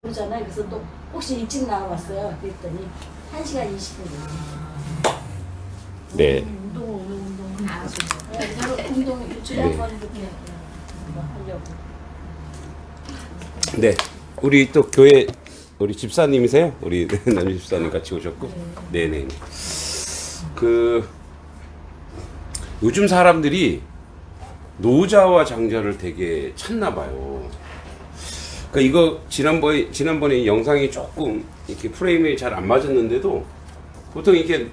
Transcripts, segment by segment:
그러잖아요. 그래서 또 혹시 일찍 나왔어요. 그랬더니 1시간 20분. 네. 운동 다 하시죠. 네, 저도 운동 일주일에 한 번 이렇게 하려고. 네. 우리 또 교회 우리 집사님이세요? 우리 남주 집사님 같이 오셨고. 네네. 요즘 사람들이 노자와 장자를 되게 찾나 봐요. 그러니까 이거 지난번에 영상이 조금 이렇게 프레임이 잘 안 맞았는데도 보통 이렇게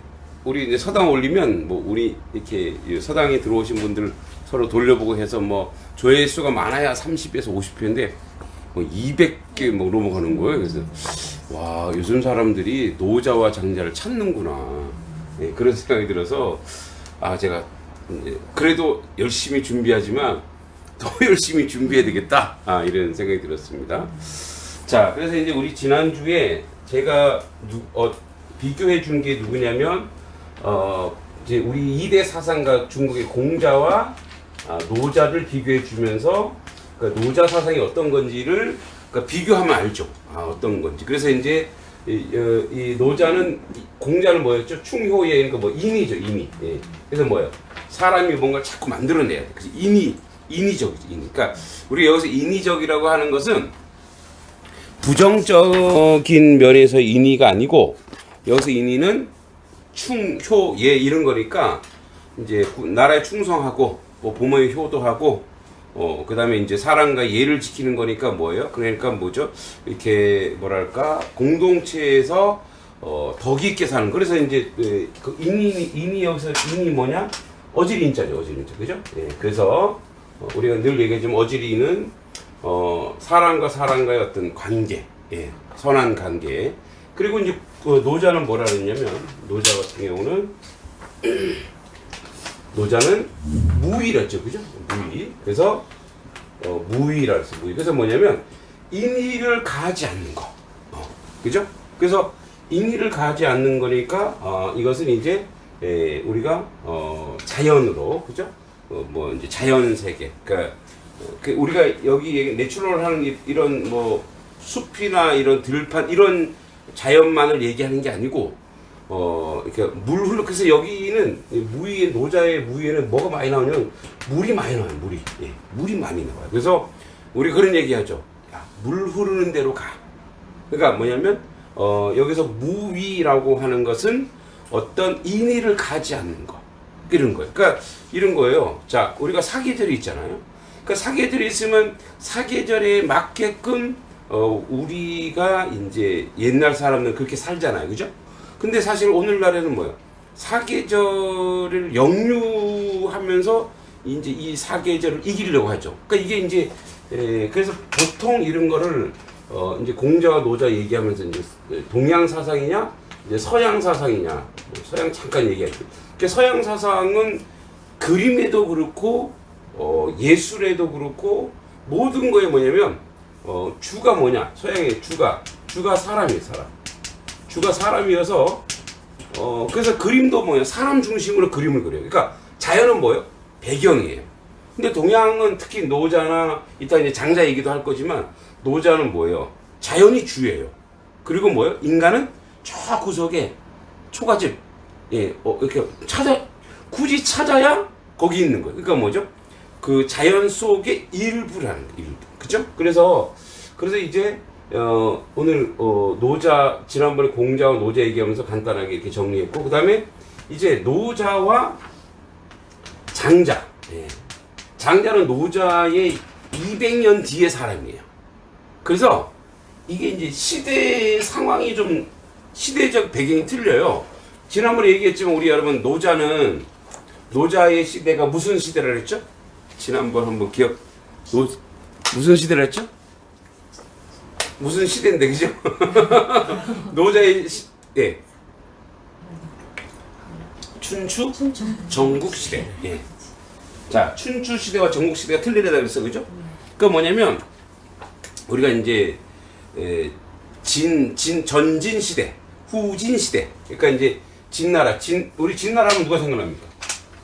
우리 이제 서당 올리면 뭐 우리 이렇게 서당에 들어오신 분들 서로 돌려보고 해서 뭐 조회수가 많아야 30에서 50회인데 뭐 200개 뭐 넘어가는 거예요. 그래서 와, 요즘 사람들이 노자와 장자를 찾는구나. 네, 그런 생각이 들어서 제가 이제 그래도 열심히 준비하지만 더 열심히 준비해야 되겠다. 이런 생각이 들었습니다. 자, 그래서 이제 우리 지난주에 제가 비교해 준 게 누구냐면 이제 우리 2대 사상가 중국의 공자와 노자를 비교해 주면서 그러니까 노자 사상이 어떤 건지를 그러니까 비교하면 알죠. 어떤 건지. 그래서 이제 이 노자는 공자는 뭐였죠? 충효예, 그러니까 뭐 인이죠, 인이. 예. 그래서 뭐예요? 사람이 뭔가 자꾸 만들어내야 돼. 그래서 인위적이죠, 인위. 그러니까 우리 여기서 인위적이라고 하는 것은 부정적인 면에서 인위가 아니고 여기서 인위는 충효예 이런 거니까 이제 나라에 충성하고 뭐 부모에 효도하고 그다음에 이제 사랑과 예를 지키는 거니까 뭐예요? 그러니까 뭐죠? 이렇게 뭐랄까 공동체에서 덕이 있게 사는. 그래서 이제 그 인이 여기서 인이 뭐냐? 어질인자죠, 어질인자, 그죠? 예, 그래서 우리가 늘 얘기하지만 어질이는 사람과 사람과의 어떤 관계, 예, 선한 관계. 그리고 이제 노자는 뭐라 그랬냐면 노자 같은 경우는 노자는 무위랬죠, 그죠? 무위. 그래서 무위라 했어요. 무위. 그래서 뭐냐면 인의를 가하지 않는 거, 그죠? 그래서 인의를 가하지 않는 거니까 이것은 이제 우리가 자연으로, 그죠? 뭐 이제 자연 세계. 그러니까 우리가 여기 내추럴 하는 이런 뭐 숲이나 이런 들판 이런 자연만을 얘기하는 게 아니고 이렇게 물 흘러. 그래서 여기는 무위의 노자의 무위에는 뭐가 많이 나오냐면 물이 많이 나와요. 물이. 예, 물이 많이 나와요. 그래서 우리 그런 얘기하죠. 야, 물 흐르는 대로 가. 그러니까 뭐냐면 여기서 무위라고 하는 것은 어떤 인의를 가지 않는 거. 이런 거예요. 그러니까 이런 거예요. 자, 우리가 사계절이 있잖아요. 그러니까 사계절이 있으면 사계절에 맞게끔 우리가 이제 옛날 사람들 그렇게 살잖아요. 그죠? 근데 사실 오늘날에는 뭐예요? 사계절을 역류하면서 이제 이 사계절을 이기려고 하죠. 그러니까 이게 이제 그래서 보통 이런 거를 이제 공자와 노자 얘기하면서 이제 동양 사상이냐, 이제 서양 사상이냐, 서양 잠깐 얘기할게요. 그러니까 서양 사상은 그림에도 그렇고 예술에도 그렇고 모든 거에 뭐냐면 주가 뭐냐? 서양의 주가 사람이에요, 사람. 주가 사람이어서 그래서 그림도 뭐예요? 사람 중심으로 그림을 그려요. 그러니까 자연은 뭐예요? 배경이에요. 근데 동양은 특히 노자나 이따 이제 장자 얘기도 할 거지만 노자는 뭐예요? 자연이 주예요. 그리고 뭐예요? 인간은 저 구석에 초가집, 예, 이렇게 굳이 찾아야 거기 있는 거예요. 그러니까 뭐죠? 그 자연 속의 일부라는 거, 일부. 그죠? 그래서 이제 오늘 노자, 지난번에 공자와 노자 얘기하면서 간단하게 이렇게 정리했고, 그 다음에 이제 노자와 장자. 예. 장자는 노자의 200년 뒤의 사람이에요. 그래서 이게 이제 시대 상황이 좀 시대적 배경이 틀려요. 지난번에 얘기했지만 우리 여러분 노자의 시대가 무슨 시대라 그랬죠? 지난번 한번 무슨 시대라 했죠? 무슨 시대인데, 그죠? 노자의 예. 춘추? 전국 시대. 예. 자, 춘추 시대와 전국 시대가 틀리다 그랬어, 그죠? 그 뭐냐면 우리가 이제 전진 시대, 후진 시대. 그러니까 이제 우리 진나라 하면 누가 생각납니까?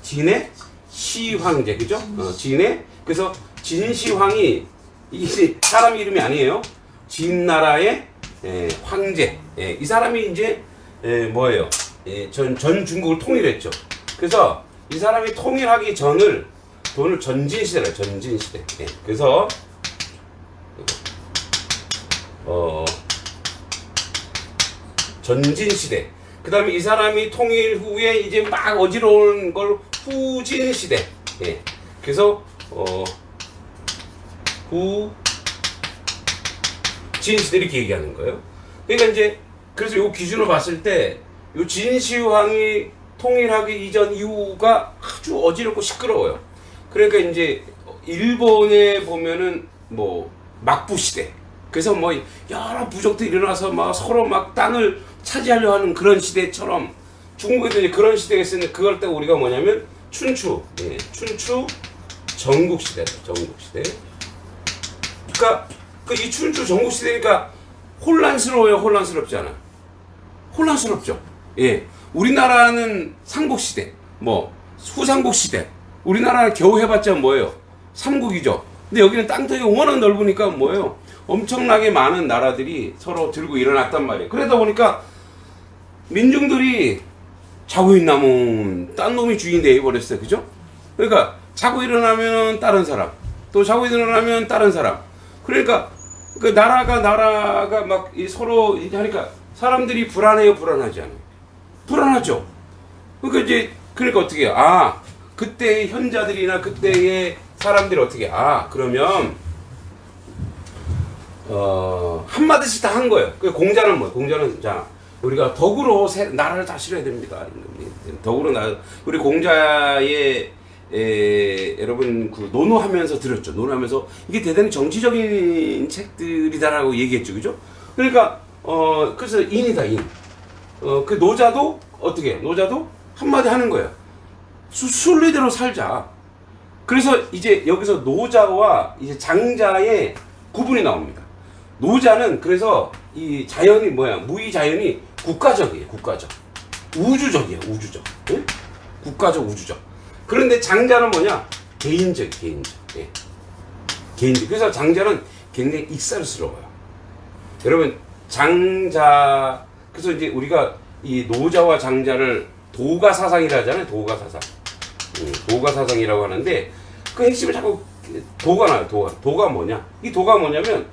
진의 시황제, 그죠? 진의. 그래서 진시황이 이게 사람 이름이 아니에요. 진나라의 황제. 이 사람이 이제 뭐예요? 전 중국을 통일했죠. 그래서 이 사람이 통일하기 전을 돈을 전진시대라 전진시대. 그래서 전진시대. 그 다음에 이 사람이 통일 후에 이제 막 어지러운 걸 후진시대. 그래서 후진시대 이렇게 얘기하는 거예요. 그러니까 이제 그래서 요 기준으로 봤을 때 요 진시황이 통일하기 이전 이후가 아주 어지럽고 시끄러워요. 그러니까 이제 일본에 보면은 뭐 막부 시대. 그래서 뭐 여러 부족들이 일어나서 막 서로 막 땅을 차지하려 하는 그런 시대처럼 중국에도 이제 그런 시대가 있었는데 그걸 때 우리가 뭐냐면 춘추 전국 시대다. 전국 시대. 그러니까 이 춘추 전국 시대니까 혼란스러워요. 혼란스럽지 않아. 혼란스럽죠. 우리나라는 삼국시대, 뭐 후삼국시대. 우리나라는 겨우 해봤자 뭐예요? 삼국이죠. 근데 여기는 땅덩이가 워낙 넓으니까 뭐예요? 엄청나게 많은 나라들이 서로 들고 일어났단 말이에요. 그러다 보니까 민중들이 자고 있나면 딴 놈이 주인이 돼버렸어요. 그죠? 그러니까 자고 일어나면 다른 사람, 또 자고 일어나면 다른 사람. 그러니까 그 나라가 막 서로 하니까 사람들이 불안해요, 불안하지 않아요? 불안하죠. 그러니까 어떻게 해요? 그때의 현자들이나 그때의 사람들이 어떻게 그러면 한마디씩 다 한 거예요. 그 공자는 뭐예요? 공자는 자 우리가 덕으로 나라를 다스려야 됩니다. 덕으로 우리 공자의 여러분 그 논어하면서 들었죠. 논어하면서 이게 대단히 정치적인 책들이다라고 얘기했죠, 그죠? 그러니까 그래서 인이다 인. 그 노자도 어떻게? 노자도 한마디 하는 거예요. 순리대로 살자. 그래서 이제 여기서 노자와 이제 장자의 구분이 나옵니다. 노자는 그래서 이 자연이 뭐야? 무의 자연이 국가적이에요. 국가적. 우주적이에요. 우주적. 응? 국가적, 우주적. 그런데 장자는 뭐냐? 개인적. 개인적. 그래서 장자는 굉장히 익살스러워요. 여러분 장자 그래서 이제 우리가 이 노자와 장자를 도가사상이라 하잖아요. 도가사상. 도가사상이라고 하는데 그 핵심을 자꾸 도가 나요. 도가 뭐냐? 이 도가 뭐냐면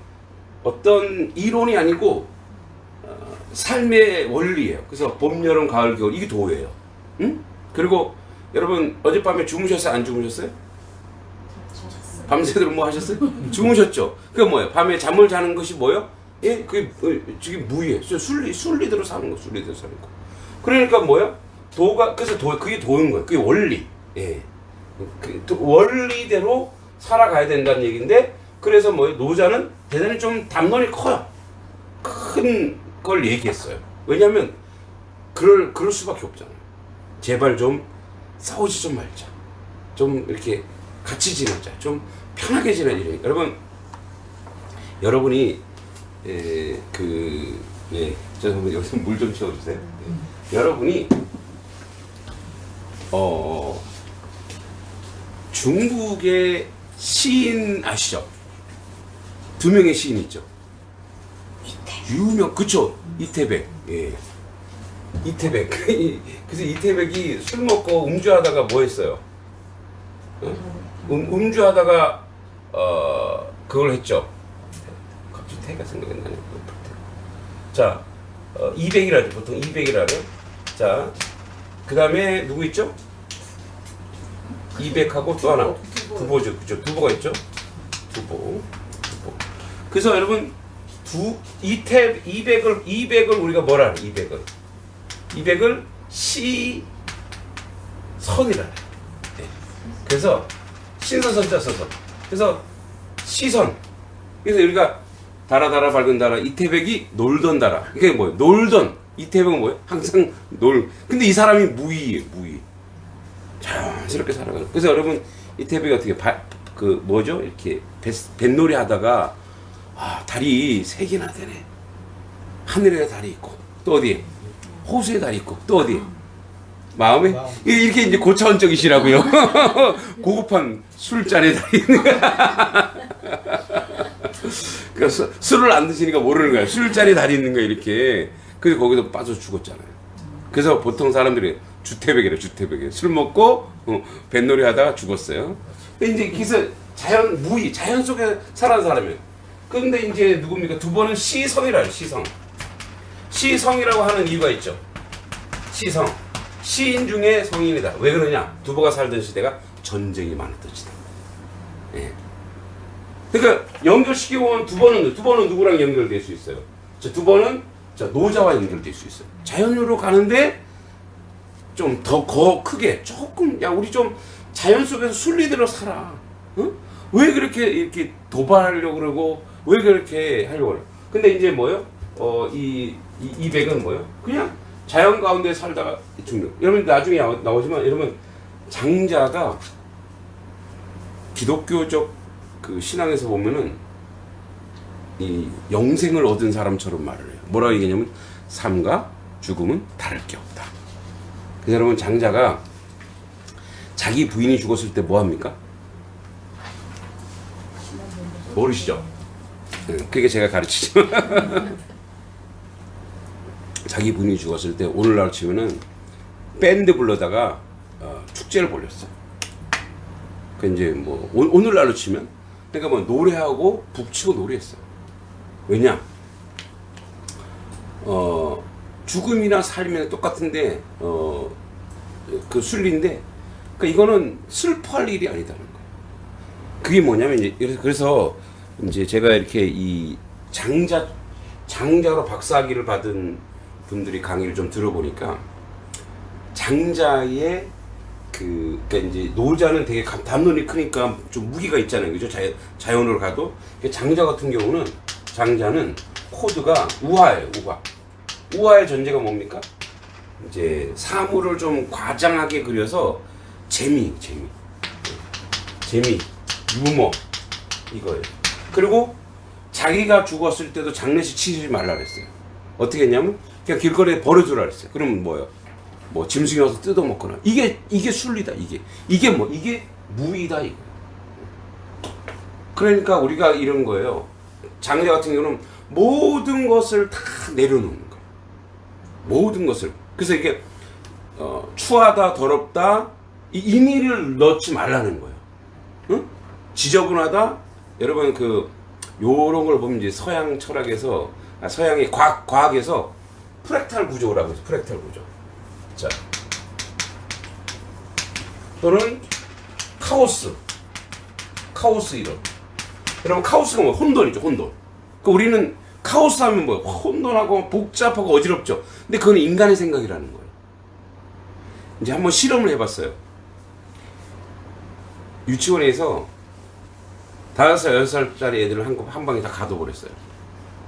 어떤 이론이 아니고 삶의 원리예요. 그래서 봄, 여름, 가을, 겨울 이게 도예요. 응? 그리고 여러분 어젯밤에 주무셨어요? 안 주무셨어요? 밤새도록 뭐 하셨어요? 주무셨죠? 그게 뭐예요? 밤에 잠을 자는 것이 뭐예요? 그게 지금 무예요. 순리대로 사는 거, 순리대로 사는 거. 그러니까 뭐예요? 그래서 그게 도인 거예요. 그게 원리. 원리대로 살아가야 된다는 얘기인데, 그래서 뭐예요? 노자는 대단히 좀 담론이 커요. 큰 걸 얘기했어요. 왜냐면, 그럴 수밖에 없잖아요. 제발 좀 싸우지 좀 말자. 좀 이렇게 같이 지내자. 좀 편하게 지내자. 여러분이 죄송합니다. 여기서 물 좀 채워주세요. 여러분이 중국의 시인 아시죠? 두 명의 시인 있죠. 그쵸? 이태백. 이태백. 그래서 이태백이 술 먹고 음주하다가 뭐 했어요? 음주하다가 그걸 했죠. 갑자기 태가 생각이 나네. 자, 200이라죠. 보통 200이라죠. 자, 그 다음에 누구 있죠? 200하고 또 하나. 두보죠. 그죠? 두보가 있죠? 두보. 그래서 여러분, 200을 우리가 뭐라 해? 200을 시선이라 해. 그래서 신선선자 써서. 그래서 시선. 그래서 우리가 달아 밝은 달아 이태백이 놀던 달아. 이게 뭐예요? 놀던. 이태백은 뭐예요? 항상 근데 이 사람이 무의예요. 무의. 자연스럽게 살아가요. 그래서 여러분 이태백이 어떻게 뭐죠? 이렇게 뱃놀이 하다가 달이 3개나 되네. 하늘에 달이 있고 또 어디에? 호수에 달이 있고 또 어디에? 마음에? 이렇게 이제 고차원적이시라고요. 고급한 술잔에 달이 있는 그래서 술을 안 드시니까 모르는 거야. 술자리 다리 있는 거 이렇게. 그래서 거기서 빠져 죽었잖아요. 그래서 보통 사람들이 주태백이래, 주태백이. 술 먹고 뱃놀이 하다가 죽었어요. 근데 이제 그래서 자연 무의, 자연 속에 살아는 사람이에요. 근데 이제 누굽니까? 두 번은 시성이라 해요. 시성. 시성이라고 하는 이유가 있죠. 시성. 시인 중에 성인이다. 왜 그러냐? 두보가 살던 시대가 전쟁이 많았던 시대. 예. 그러니까 연결시키고 두 번은 누구랑 연결될 수 있어요? 두 번은 노자와 연결될 수 있어요. 자연으로 가는데 좀 더 크게 조금 야 우리 좀 자연 속에서 순리대로 살아. 응? 왜 그렇게 이렇게 도발하려고 그러고 왜 그렇게 하려고 그래? 근데 이제 뭐요? 이 백은 뭐요? 그냥 자연 가운데 살다가 죽는. 여러분 나중에 나오지만 여러분 장자가 기독교적 그 신앙에서 보면은 이 영생을 얻은 사람처럼 말을 해요. 뭐라고 얘기하냐면 삶과 죽음은 다를 게 없다. 그래서 여러분 장자가 자기 부인이 죽었을 때 뭐 합니까? 모르시죠? 그게 제가 가르치죠. 자기 부인이 죽었을 때 오늘날 치면은 밴드 불러다가 축제를 벌였어. 그 이제 뭐 오늘날로 치면 그러니까 뭐 노래하고 북치고 노래했어. 왜냐? 죽음이나 삶이나 똑같은데 그 순리인데 그러니까 이거는 슬퍼할 일이 아니다는 거예요. 그게 뭐냐면 이제 그래서 이제 제가 이렇게 이 장자로 박사학위를 받은 분들이 강의를 좀 들어보니까 장자의 그러니까 이제 노자는 되게 담론이 크니까 좀 무기가 있잖아요, 그죠? 자연으로 가도 장자 같은 경우는 장자는 코드가 우화예요, 우화. 우화의 전제가 뭡니까? 이제 사물을 좀 과장하게 그려서 재미, 유머 이거예요. 그리고 자기가 죽었을 때도 장례식 치르지 말라 그랬어요. 어떻게 했냐면 그냥 길거리에 버려두라 그랬어요. 그러면 뭐예요? 뭐 짐승이 와서 뜯어먹거나 이게 순리다. 이게 무의다 이거. 그러니까 우리가 이런 거예요. 장자 같은 경우는 모든 것을 다 내려놓는 거예요. 모든 것을. 그래서 이게 추하다 더럽다 이 인의를 넣지 말라는 거예요. 응? 지저분하다. 여러분 요런 걸 보면 이제 서양 철학에서 서양의 과학에서 프랙탈 구조라고 해서 프랙탈 구조. 자, 또는 카오스 이론. 여러분 카오스가 뭐 혼돈이죠, 혼돈. 그 우리는 카오스 하면 뭐예요? 혼돈하고 복잡하고 어지럽죠. 근데 그건 인간의 생각이라는 거예요. 이제 한번 실험을 해봤어요. 유치원에서 5살, 6살짜리 애들을 한 방에 다 가둬버렸어요.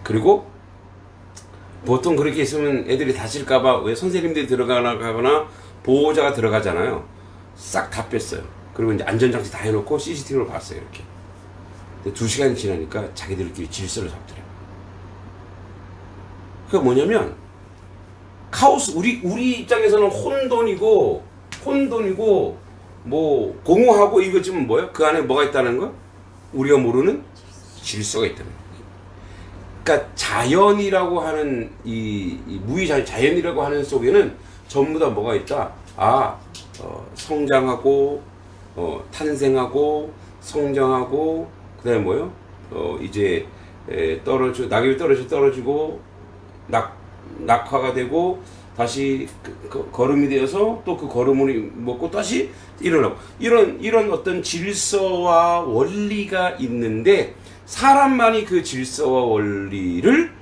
그리고 보통 그렇게 있으면 애들이 다칠까봐 왜 선생님들이 들어가거나 보호자가 들어가잖아요. 싹 다 뺐어요. 그리고 이제 안전장치 다 해놓고 CCTV로 봤어요, 이렇게. 근데 2시간이 지나니까 자기들끼리 질서를 잡더래요. 그게 뭐냐면, 카오스, 우리 입장에서는 혼돈이고, 뭐, 공허하고 이거 지금 뭐예요? 그 안에 뭐가 있다는 거? 우리가 모르는 질서가 있다는 거. 그러니까 자연이라고 하는 자연이라고 하는 속에는 전부 다 뭐가 있다. 성장하고 탄생하고 성장하고 그다음에 뭐요? 이제 낙엽이 떨어지고 낙화가 되고 다시 거름이 되어서 또 그 거름을 먹고 다시 일어나고 이런 어떤 질서와 원리가 있는데 사람만이 그 질서와 원리를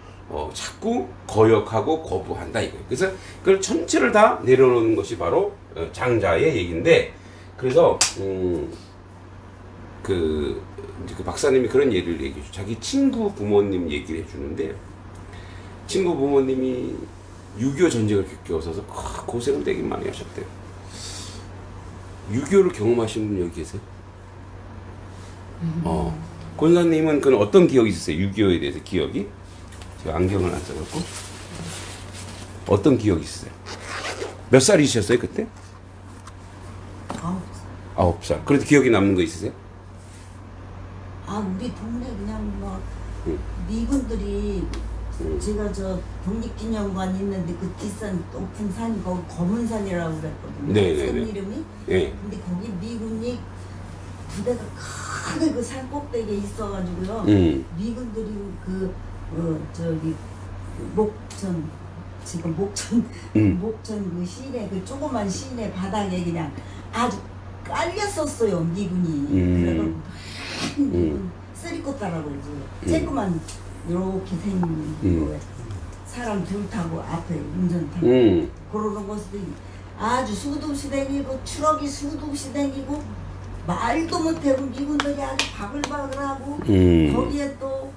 자꾸 거역하고 거부한다 이거예요. 그래서 그걸 전체를 다 내려놓는 것이 바로 장자의 얘기인데 그래서 그 박사님이 그런 예를 얘기해줘. 자기 친구 부모님 얘기를 해주는데 친구 부모님이 6.25 전쟁을 겪어서 고생을 되게 많이 하셨대요. 6.25를 경험하신 분 여기 계세요? 권사님은 그건 어떤 기억이 있으세요? 6.25에 대해서 기억이? 제가 안경을 안 써갖고 어떤 기억이 있으세요? 몇 살이셨어요 그때? 9살. 9살. 그래도 기억이 남는 거 있으세요? 우리 동네 그냥 뭐 미군들이 제가 저 독립기념관 있는데 그 뒷산 높은 산 거기 검은산이라고 그랬거든요. 네네네. 산 이름이. 예. 근데 거기 미군이 부대가 크게 그 산 꼭대기에 있어가지고요. 미군들이 저기 목천 지금 목천 그 시내 그 조그만 시내 바닥에 그냥 아주 깔렸었어요 미군이. 그래서 미군 쓰리코타라고 그러지. 쬐끄만 이렇게 생긴 거에 사람 둘 타고 앞에 운전 타고 그러는 것이 아주 수도 없이 다니고 트럭이 수도 없이 다니고 말도 못하고 미군들이 아주 바글바글하고 거기에 또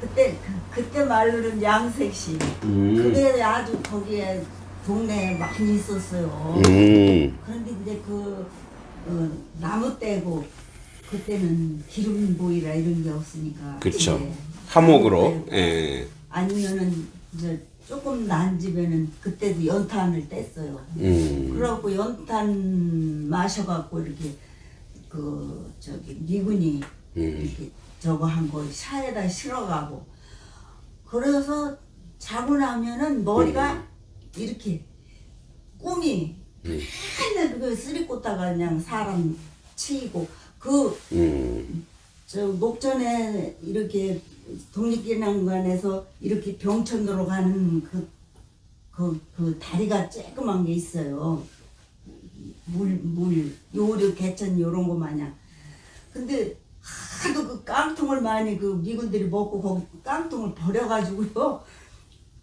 그때 말로는 양색시 그게 아주 거기에 동네에 많이 있었어요. 그런데 이제 나무 떼고 그때는 기름 보이라 이런 게 없으니까 그렇죠. 네. 하목으로. 예. 아니면은 이제 조금 난 집에는 그때도 연탄을 뗐어요. 그래갖고 연탄 마셔갖고 이렇게 미군이 이렇게 저거 한 거 샤에다 실어가고 그래서 자고 나면은 머리가 이렇게 꿈이 맨날 그 쓰리꼬다가 그냥 사람 치이고 저 목전에 이렇게 독립기념관에서 이렇게 병천도로 가는 그 다리가 쬐끄만 게 있어요. 요리 개천 요런 거 마냥. 근데 하도 그 깡통을 많이 그 미군들이 먹고 거기 깡통을 버려가지고요.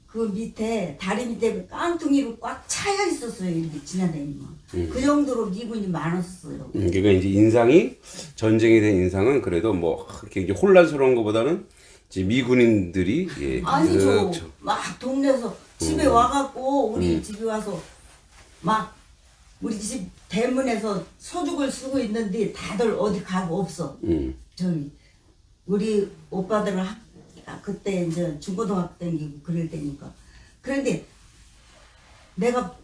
그 밑에 다리 밑에 깡통이로 꽉 차여 있었어요. 이렇게 지나다니면. 그 정도로 미군이 많았어요. 그러니까 이제 인상이 전쟁이 된 인상은 그래도 뭐 그렇게 이제 혼란스러운 것보다는 이제 미군인들이 예, 아니죠. 막 동네에서 집에 와갖고 우리 집에 와서 막 우리 집 대문에서 소죽을 쓰고 있는데 다들 어디 가고 없어. 저기 우리 오빠들은 그때 이제 중고등학생이고 그럴 때니까. 그런데 내가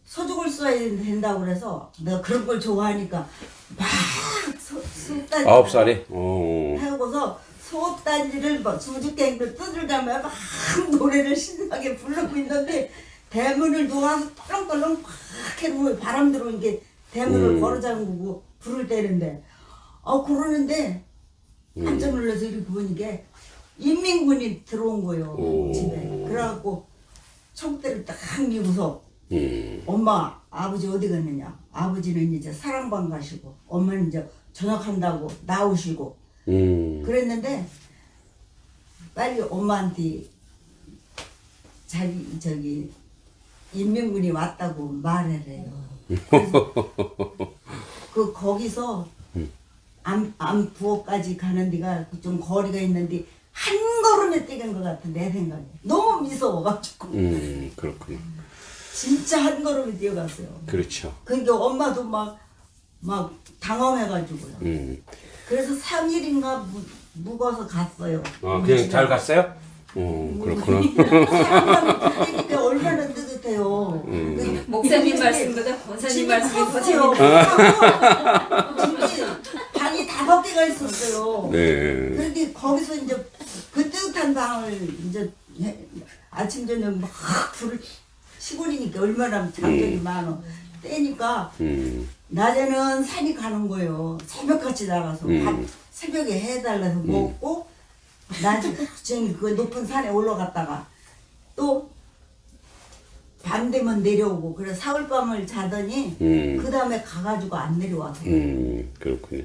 소죽을 써야 된다고 그래서 내가 그런 걸 좋아하니까 막 소단지 9살에. 하고서 소단지를 막 수죽갱이를 뜯으려면 막 노래를 신나게 부르고 있는데 대문을 놓아서 떨렁떨렁 팍 해도 바람 들어오는 게 대문을 걸어 잠그고 불을 때는데 그러는데 깜짝 놀라서 이렇게 보니까 인민군이 들어온 거예요 집에. 그래갖고 총대를 딱 미고서 엄마 아버지 어디 갔느냐. 아버지는 이제 사랑방 가시고 엄마는 이제 저녁한다고 나오시고 그랬는데 빨리 엄마한테 저기 인민군이 왔다고 말해래요. 그 거기서 안부호까지 가는 데가 좀 거리가 있는데 한 걸음에 뛰는 것 같아 내 생각에. 너무 무서워가지고. 그렇군요. 진짜 한 걸음에 뛰어갔어요. 그렇죠. 그러니까 엄마도 막 당황해가지고요. 그래서 3일인가 묵어서 갔어요. 그냥 잘 갔어요? 그렇구나. 그러니까 얼마나 뜨뜻해요. 목사님 말씀보다 권사님 말씀이 더 컸어요. 재밌네요. 방이 5개가 있었어요. 네. 그런데 거기서 이제 그 뜨뜻한 방을 이제 아침 저녁 막 불을 시골이니까 얼마나 장점이 많어. 떼니까 낮에는 산이 가는 거예요. 새벽같이 나가서 밥 새벽에 해달라서 먹고 낮에 그 높은 산에 올라갔다가 또 밤 되면 내려오고 그래 사흘밤을 자더니 그 다음에 가가지고 안 내려와서 그렇군요.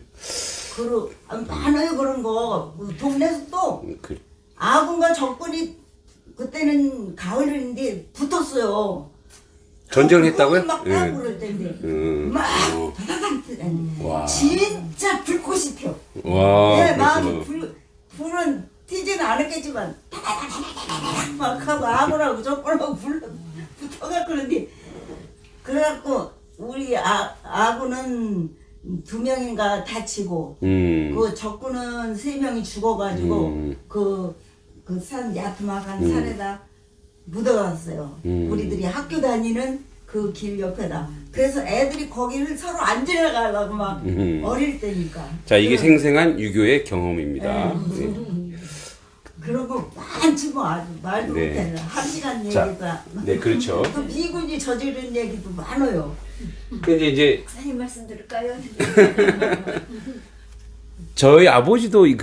많아요 그런 거. 동네에서 또 아군과 적군이 그때는 가을인데 붙었어요. 전쟁을 했다고요? 막 나고 그럴 텐데 막 와. 진짜 불꽃이 펴. 와. 내 마음이 불은 튀지는 않았겠지만 막 하고 아군하고 적군하고 붙어가 그런데 그래갖고 우리 아군은 2명인가 다치고 그 적군은 3명이 죽어가지고 그 산 야트막한 산에다 묻어갔어요. 우리들이 학교 다니는 그 길 옆에다. 그래서 애들이 거기를 서로 안 지나가려고 막 어릴 때니까. 자, 이게 생생한 유교의 경험입니다. 그런 거 많지 뭐 아주 말도 네. 못해. 한 시간 자, 얘기가. 네, 그렇죠. 또 비군이 저지른 얘기도 많아요. 근데 이제 목사님 말씀 들을까요? 저희 아버지도 이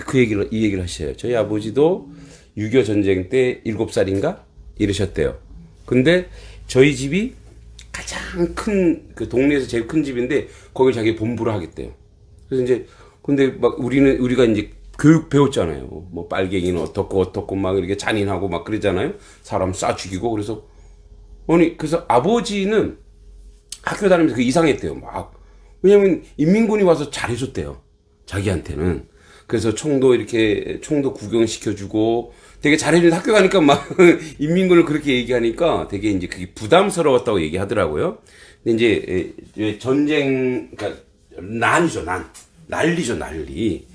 얘기를 하셔요. 저희 아버지도 6.25 전쟁 때 7살인가 이러셨대요. 근데 저희 집이 가장 큰 그 동네에서 제일 큰 집인데 거기 자기 본부를 하겠대요. 그래서 이제 근데 막 우리가 이제 교육 배웠잖아요. 뭐 빨갱이는 어떻고 막 이렇게 잔인하고 막 그러잖아요. 사람 쏴 죽이고 그래서 그래서 아버지는 학교 다니면서 그 이상했대요. 막 왜냐면 인민군이 와서 잘해줬대요. 자기한테는. 그래서 총도 구경시켜주고 되게 잘해준 학교 가니까 막 인민군을 그렇게 얘기하니까 되게 이제 그게 부담스러웠다고 얘기하더라고요. 근데 이제 전쟁, 그러니까 난리죠. 난리.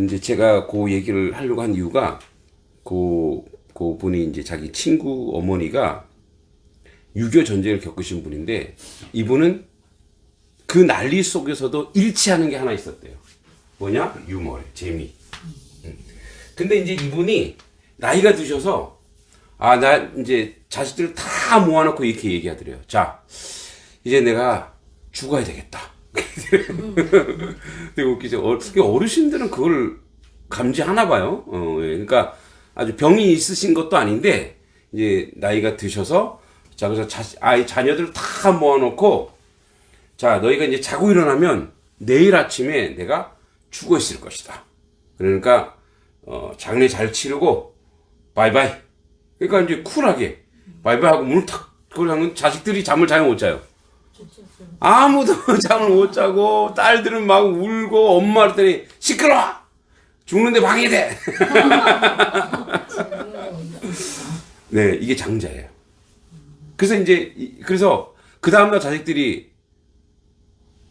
이제 제가 그 얘기를 하려고 한 이유가 그 분이 이제 자기 친구 어머니가 6.25 전쟁을 겪으신 분인데 이분은 그 난리 속에서도 잃지 않은 게 하나 있었대요. 뭐냐? 유머, 재미. 근데 이제 이분이 나이가 드셔서 나 이제 자식들을 다 모아놓고 이렇게 얘기하더래요. 자, 이제 내가 죽어야 되겠다. 되게 웃기죠. 어르신들은 그걸 감지하나 봐요. 예. 그러니까 아주 병이 있으신 것도 아닌데 이제 나이가 드셔서 자, 그래서 자녀들 다 모아놓고 자, 너희가 이제 자고 일어나면 내일 아침에 내가 죽어 있을 것이다. 그러니까 장례 잘 치르고 바이바이. 그러니까 이제 쿨하게 바이바이 하고 문을 탁 그러면 자식들이 잠을 잘 못 자요. 아무도 잠을 못 자고 딸들은 막 울고 엄마 할 때니 시끄러워. 죽는데 방해돼. 네, 이게 장자예요. 그래서 그 다음날 자식들이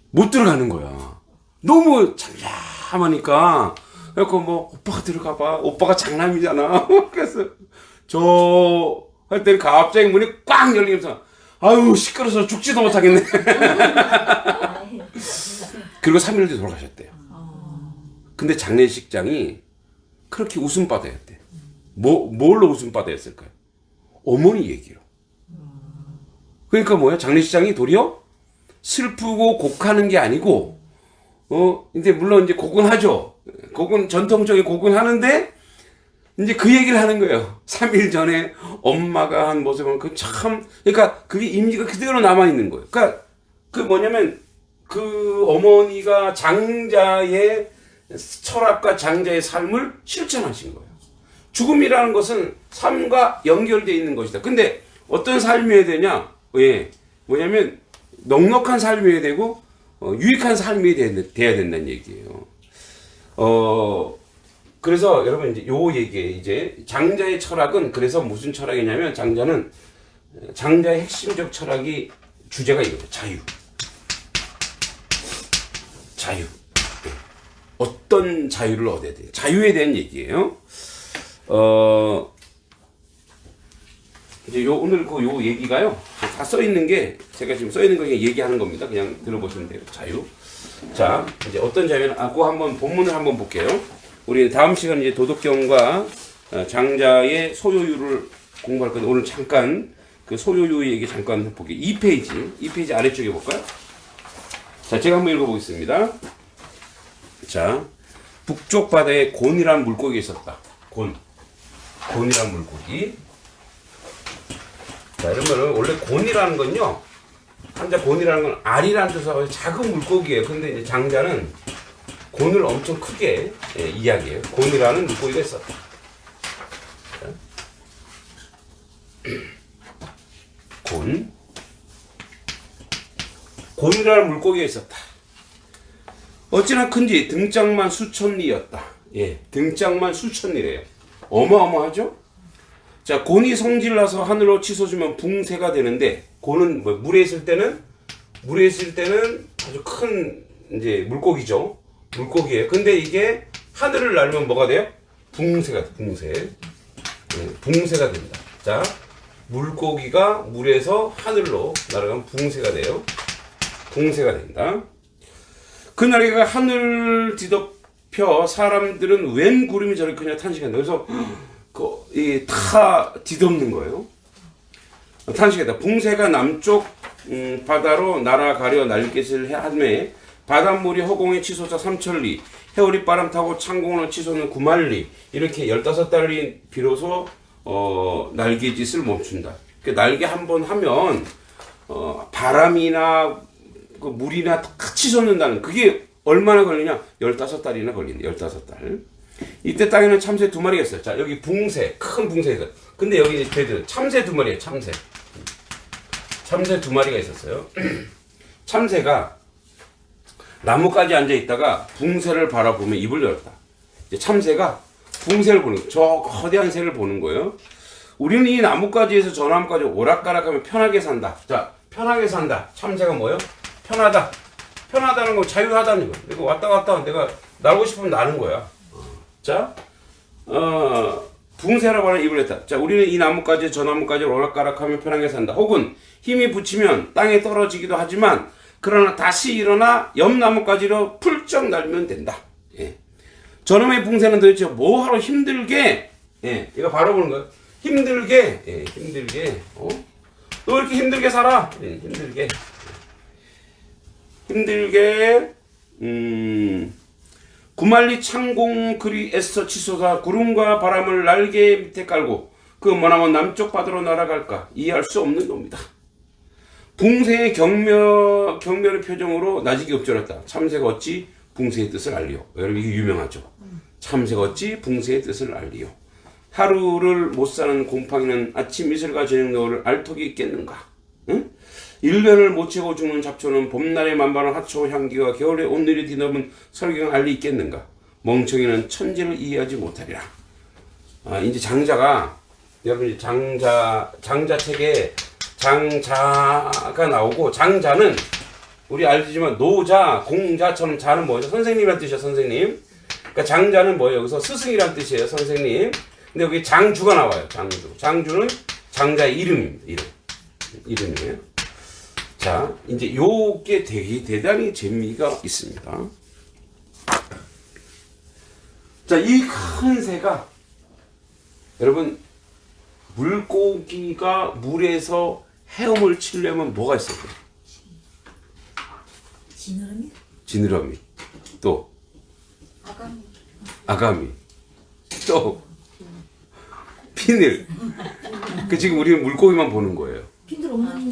못 들어가는 거야. 너무 잠잠하니까. 그래서 뭐 오빠가 들어가 봐. 오빠가 장남이잖아. 그래서 저 할 때는 갑자기 문이 꽉 열리면서 아유 시끄러워서 죽지도 못하겠네. 그리고 3일 뒤에 돌아가셨대요. 근데 장례식장이 그렇게 웃음바다였대. 뭘로 웃음바다였을까요? 어머니 얘기로. 그러니까 뭐야? 장례식장이 도리어 슬프고 곡하는 게 아니고, 이제 물론 이제 곡은 하죠. 곡은 전통적인 곡은 하는데, 이제 그 얘기를 하는 거예요. 3일 전에 엄마가 한 모습은 그러니까 그게 이미지가 그대로 남아있는 거예요. 그러니까 그 뭐냐면, 그 어머니가 장자의 철학과 장자의 삶을 실천하신 거예요. 죽음이라는 것은 삶과 연결되어 있는 것이다. 근데 어떤 삶이어야 되냐? 예. 뭐냐면, 넉넉한 삶이어야 되고, 유익한 삶이 돼야 된다는 얘기예요. 그래서 여러분 이제 요 얘기에 이제 장자의 철학은 그래서 무슨 철학이냐면 장자의 핵심적 철학이 주제가 이거예요. 자유. 네. 어떤 자유를 얻어야 돼요? 자유에 대한 얘기예요. 이제 오늘 요 얘기가요. 다 써 있는 게 제가 지금 써 있는 거 그냥 얘기하는 겁니다. 그냥 들어보시면 돼요. 자유. 자, 이제 어떤 자유는 그거 한번 본문을 한번 볼게요. 우리 다음 시간 이제 도덕경과 장자의 소유유를 공부할 건데 오늘 잠깐 그 소유유 얘기 잠깐 해볼게요. 2페이지 아래쪽에 볼까요? 자, 제가 한번 읽어보겠습니다. 자, 북쪽 바다에 곤이라는 물고기가 있었다. 곤이라는 물고기. 자, 이러면은 원래 곤이라는 건요, 한자 곤이라는 건 알이라는 뜻으로 작은 물고기예요. 근데 이제 장자는 곤을 엄청 크게 이야기해요. 곤이라는 물고기가 있었다. 곤이라는 물고기가 있었다. 어찌나 큰지 등짝만 수천리였다. 예, 등짝만 수천리래요. 어마어마하죠? 자, 곤이 성질나서 하늘로 치솟으면 붕새가 되는데, 곤은 뭐 물에 있을 때는 아주 큰 이제 물고기죠. 물고기예요. 근데 이게 하늘을 날면 뭐가 돼요? 붕새가 된다. 자, 물고기가 물에서 하늘로 날아가면 붕새가 돼요. 붕새가 된다. 그날개가 하늘 펴 사람들은 웬 구름이 저렇게 크냐 탄식한다. 그래서 다 뒤덮는 거예요. 탄식했다. 붕새가 남쪽 바다로 날아가려 날갯을 하매 바닷물이 허공에 치솟아 삼천리 해오리 바람 타고 창공을 치솟는 구만리 이렇게 15달이 비로소 날개짓을 멈춘다. 날개 한 번 하면 바람이나 그 물이나 다 치솟는다는 그게 얼마나 걸리냐? 15달이나 걸린다. 15달. 이때 땅에는 참새 2마리가 있어요. 자, 여기 붕새, 큰 붕새가 있어요. 근데 여기 걔들 참새 2마리예요. 참새 2마리가 있었어요. 참새가 나무까지 앉아 있다가 붕새를 바라보며 입을 열었다. 이제 참새가 붕새를 보는 거예요. 저 거대한 새를 보는 거예요. 우리는 이 나뭇가지에서 저 나뭇가지 오락가락하면 편하게 산다. 자, 편하게 산다. 참새가 뭐예요? 편하다. 편하다는 건 자유하다는 거예요. 내가 왔다 갔다 내가 날고 싶으면 나는 거야. 자, 붕새라고 하는 입을 했다. 자, 우리는 이 나뭇가지 저 나뭇가지 오락가락하면 편하게 산다. 혹은 힘이 붙이면 땅에 떨어지기도 하지만 그러나 다시 일어나 옆 나뭇가지로 풀쩍 날면 된다. 예. 저놈의 붕새는 도대체 뭐하러 힘들게, 예, 이거 바라보는 거예요. 힘들게, 예, 힘들게, 너 이렇게 힘들게 살아? 예, 힘들게, 구만리 창공 그리 애써 치솟아 구름과 바람을 날개 밑에 깔고 그 머나먼 남쪽 바다로 날아갈까 이해할 수 없는 놈이다. 붕새의 경멸의 표정으로 나직이 엎드렸다. 참새가 어찌 붕새의 뜻을 알리요. 여러분 이게 유명하죠. 참새가 어찌 붕새의 뜻을 알리요. 하루를 못 사는 곰팡이는 아침 이슬과 저녁 노을을 알 턱이 있겠는가. 응? 1년을 못 채고 죽는 잡초는 봄날의 만반한 하초 향기와 겨울의 온늘이 뒤덮은 설경 알리 있겠는가. 멍청이는 천지를 이해하지 못하리라. 이제 장자가 여러분 이제 장자 책에 장자가 나오고 장자는 우리 알지만 노자, 공자처럼 자는 뭐죠? 선생님이란 뜻이야, 선생님. 그러니까 장자는 뭐예요? 여기서 스승이란 뜻이에요, 선생님. 근데 여기 장주가 나와요, 장주. 장주는 장자의 이름입니다, 이름이에요. 자, 이제 요게 되게 대단히 재미가 있습니다. 자, 이 큰 새가 여러분 물고기가 물에서 헤엄을 치려면 뭐가 있을까요? 지느러미. 또 아가미. 또 비늘. 그 지금 우리는 물고기만 보는 거예요. 비늘 없는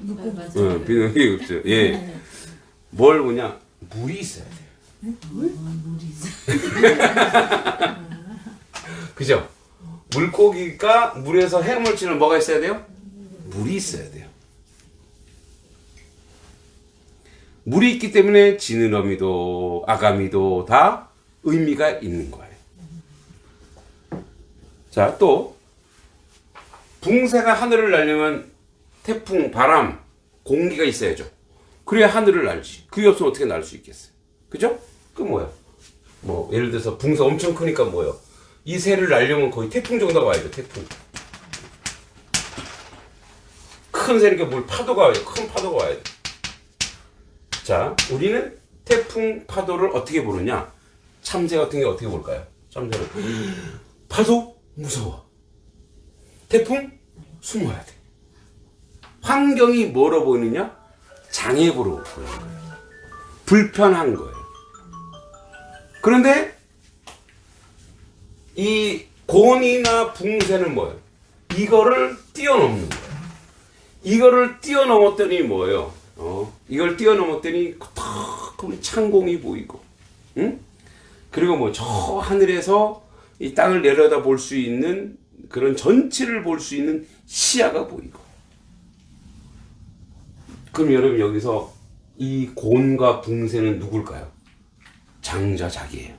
물고기. 응, 비늘이 없죠. 예. 뭘 보냐? 물이 있어야 돼요. 물이 있어. 그죠? 물고기가 물에서 헤엄을 치는 뭐가 있어야 돼요? 물이 있어야 돼요. 물이 있기 때문에 지느러미도 아가미도 다 의미가 있는 거예요. 자, 또 붕새가 하늘을 날려면 태풍, 바람, 공기가 있어야죠. 그래야 하늘을 날지. 그게 없으면 어떻게 날 수 있겠어요? 그죠? 그 뭐야? 뭐 예를 들어서 붕새 엄청 크니까 뭐요? 이 새를 날려면 거의 태풍 정도가 와야죠. 태풍. 큰 새니까 물 파도가 와요. 큰 파도가 와야 돼. 자, 우리는 태풍 파도를 어떻게 보느냐? 참새 같은 게 어떻게 볼까요? 참새는 파도 무서워. 태풍 숨어야 돼. 환경이 뭐로 보이느냐? 장애보로 보이는 거예요. 불편한 거예요. 그런데 이 곤이나 붕새는 뭐예요? 이거를 뛰어넘는 거예요. 이거를 뛰어넘었더니 뭐예요? 이걸 뛰어넘었더니 큰 창공이 보이고, 응? 그리고 뭐 저 하늘에서 이 땅을 내려다 볼 수 있는 그런 전체를 볼 수 있는 시야가 보이고. 그럼 여러분 여기서 이 곤과 붕새는 누굴까요? 장자작이에요.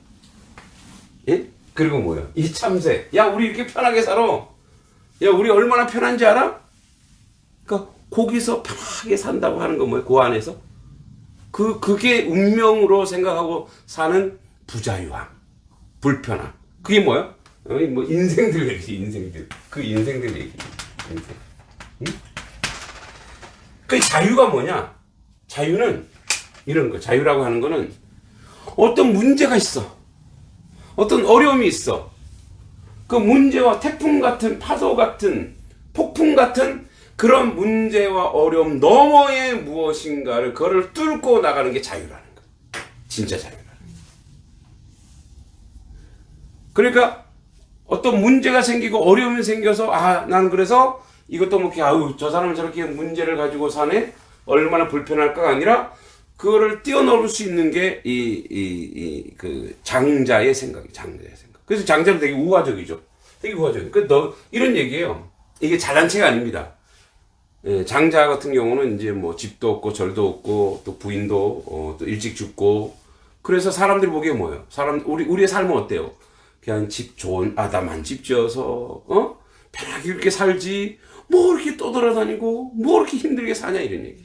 예? 그리고 뭐예요? 이 참새. 야, 우리 이렇게 편하게 살아. 야, 우리 얼마나 편한지 알아? 그러니까 거기서 편하게 산다고 하는 건 뭐예요? 그 안에서? 그게 운명으로 생각하고 사는 부자유함, 불편함. 그게 뭐야? 뭐 인생들 얘기지, 인생들. 그 인생들 얘기. 인생. 응? 그 자유가 뭐냐? 자유는 이런 거. 자유라고 하는 거는 어떤 문제가 있어. 어떤 어려움이 있어. 그 문제와 태풍 같은, 파도 같은, 폭풍 같은 그런 문제와 어려움 너머의 무엇인가를 그거를 뚫고 나가는 게 자유라는 거야. 진짜 자유라는 거야. 그러니까 어떤 문제가 생기고 어려움이 생겨서 나는 그래서 이것도 뭐 이렇게 저 사람은 저렇게 문제를 가지고 사네, 얼마나 불편할까가 아니라 그거를 뛰어넘을 수 있는 게 그 장자의 생각이, 장자의 생각. 그래서 장자는 되게 우화적이죠. 되게 우화적이에요. 이런 얘기예요. 이게 잘난 체가 아닙니다. 예, 장자 같은 경우는 이제 뭐 집도 없고 절도 없고 또 부인도 또 일찍 죽고, 그래서 사람들이 보기에 뭐예요? 우리의 삶은 어때요? 그냥 집 좋은 아담한 집 지어서 편하게 이렇게 살지, 뭐 이렇게 떠돌아다니고 뭐 이렇게 힘들게 사냐, 이런 얘기.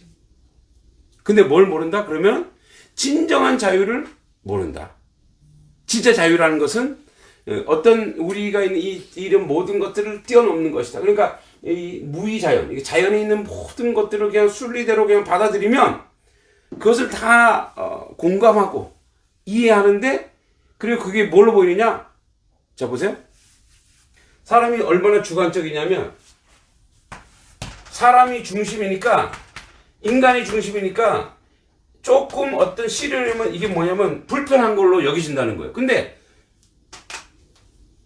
근데 뭘 모른다? 그러면 진정한 자유를 모른다. 진짜 자유라는 것은 어떤 우리가 있는 이런 모든 것들을 뛰어넘는 것이다. 그러니까 이 무의자연, 자연에 있는 모든 것들을 그냥 순리대로 그냥 받아들이면 그것을 다 공감하고 이해하는데, 그리고 그게 뭘로 보이느냐? 자, 보세요. 사람이 얼마나 주관적이냐면, 사람이 중심이니까, 인간이 중심이니까 조금 어떤 시련이면 이게 뭐냐면 불편한 걸로 여기신다는 거예요. 근데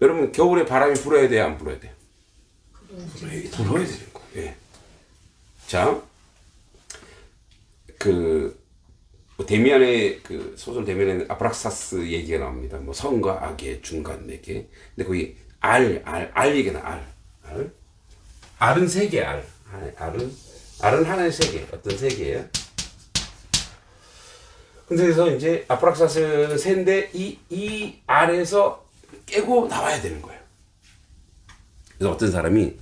여러분, 겨울에 바람이 불어야 돼요, 안 불어야 돼요? 불어야 되는 거예요. 예. 자, 데미안의 소설 데미안의 아브락사스 얘기가 나옵니다. 뭐 성과 악의 중간 매개. 근데 거기 알 얘기가 나. 알은 세계, 알은 하나의 세계, 어떤 세계예요? 근데 그래서 이제 아브락사스는 새인데 이 알에서 깨고 나와야 되는 거예요. 그래서 어떤 사람이,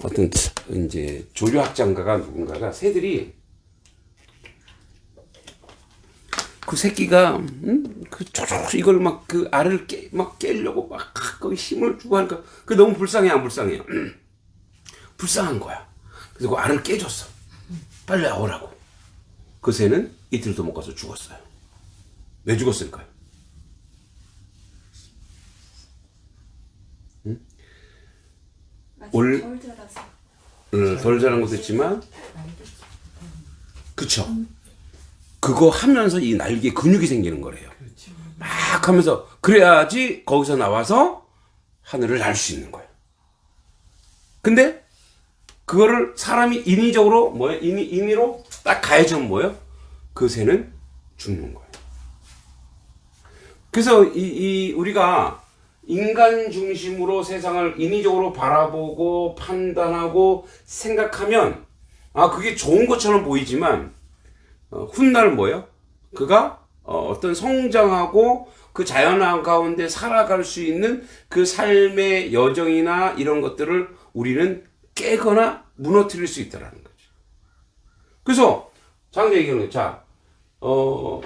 어떤 이제 조류학장가가 누군가가 새들이 그 새끼가 이걸 막 그 알을 깨려고 막 거기 힘을 주고 하니까 그 너무 불쌍해, 안 불쌍해요? 불쌍한 거야. 그래서 그 알을 깨줬어. 빨리 나오라고. 그 새는 이틀도 못 가서 죽었어요. 왜 죽었을까요? 덜 자란 것도 있지만, 그쵸. 그거 하면서 이 날개에 근육이 생기는 거래요. 막 하면서, 그래야지 거기서 나와서 하늘을 날 수 있는 거예요. 근데 그거를 사람이 인위적으로 인위로 딱 가해주면 뭐예요? 그 새는 죽는 거예요. 그래서 우리가 인간 중심으로 세상을 인위적으로 바라보고 판단하고 생각하면 그게 좋은 것처럼 보이지만 훗날 뭐예요? 그가 어떤 성장하고 그 자연화 가운데 살아갈 수 있는 그 삶의 여정이나 이런 것들을 우리는 깨거나 무너뜨릴 수 있다라는 거죠. 그래서 장자 얘기하는 거예요.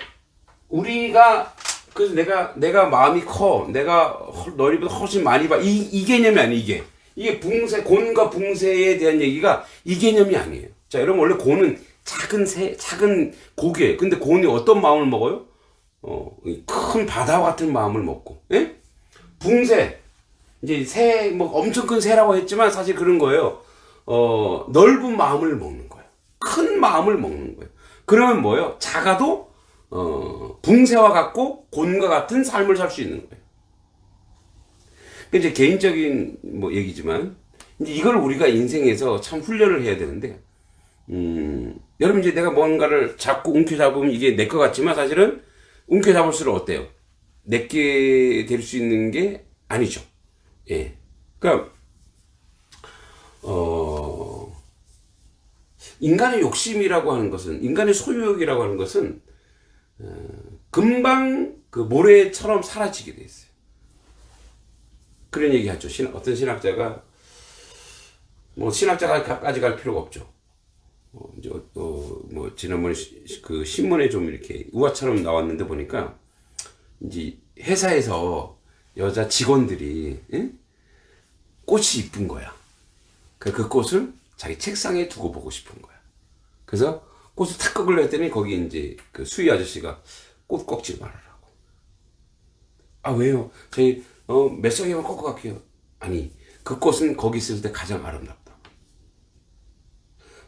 우리가 그래서 내가 마음이 커, 내가 너희보다 훨씬 많이 봐, 이 개념이 아니에요. 이게 붕세, 곤과 붕세에 대한 얘기가 이 개념이 아니에요. 자, 여러분, 원래 곤은 작은 고기예요. 근데 곤이 어떤 마음을 먹어요? 큰 바다와 같은 마음을 먹고, 예? 붕세, 이제 새, 뭐 엄청 큰 새라고 했지만 사실 그런 거예요. 넓은 마음을 먹는 거예요. 큰 마음을 먹는 거예요. 그러면 뭐예요? 작아도 붕새와 같고 곤과 같은 삶을 살 수 있는 거예요. 이제 개인적인 뭐 얘기지만 이제 이걸 우리가 인생에서 참 훈련을 해야 되는데, 여러분 이제 내가 뭔가를 잡고 움켜잡으면 이게 내 것 같지만 사실은 움켜잡을수록 어때요? 내게 될 수 있는 게 아니죠. 예. 그러니까 인간의 욕심이라고 하는 것은, 인간의 소유욕이라고 하는 것은 금방 그 모래처럼 사라지게 돼 있어요. 그런 얘기 하죠. 어떤 신학자가, 뭐 신학자까지 갈 필요가 없죠. 뭐 지난번에 그 신문에 좀 이렇게 우화처럼 나왔는데 보니까 이제 회사에서 여자 직원들이, 응? 꽃이 이쁜 거야. 그 꽃을 자기 책상에 두고 보고 싶은 거야. 그래서 꽃을 탁 꺾으려 했더니 거기 이제 그 수위 아저씨가 꽃 꺾지 말아라고. 아 왜요? 저희 몇 성에만 꺾고 갈게요. 아니 그 꽃은 거기 있을 때 가장 아름답다.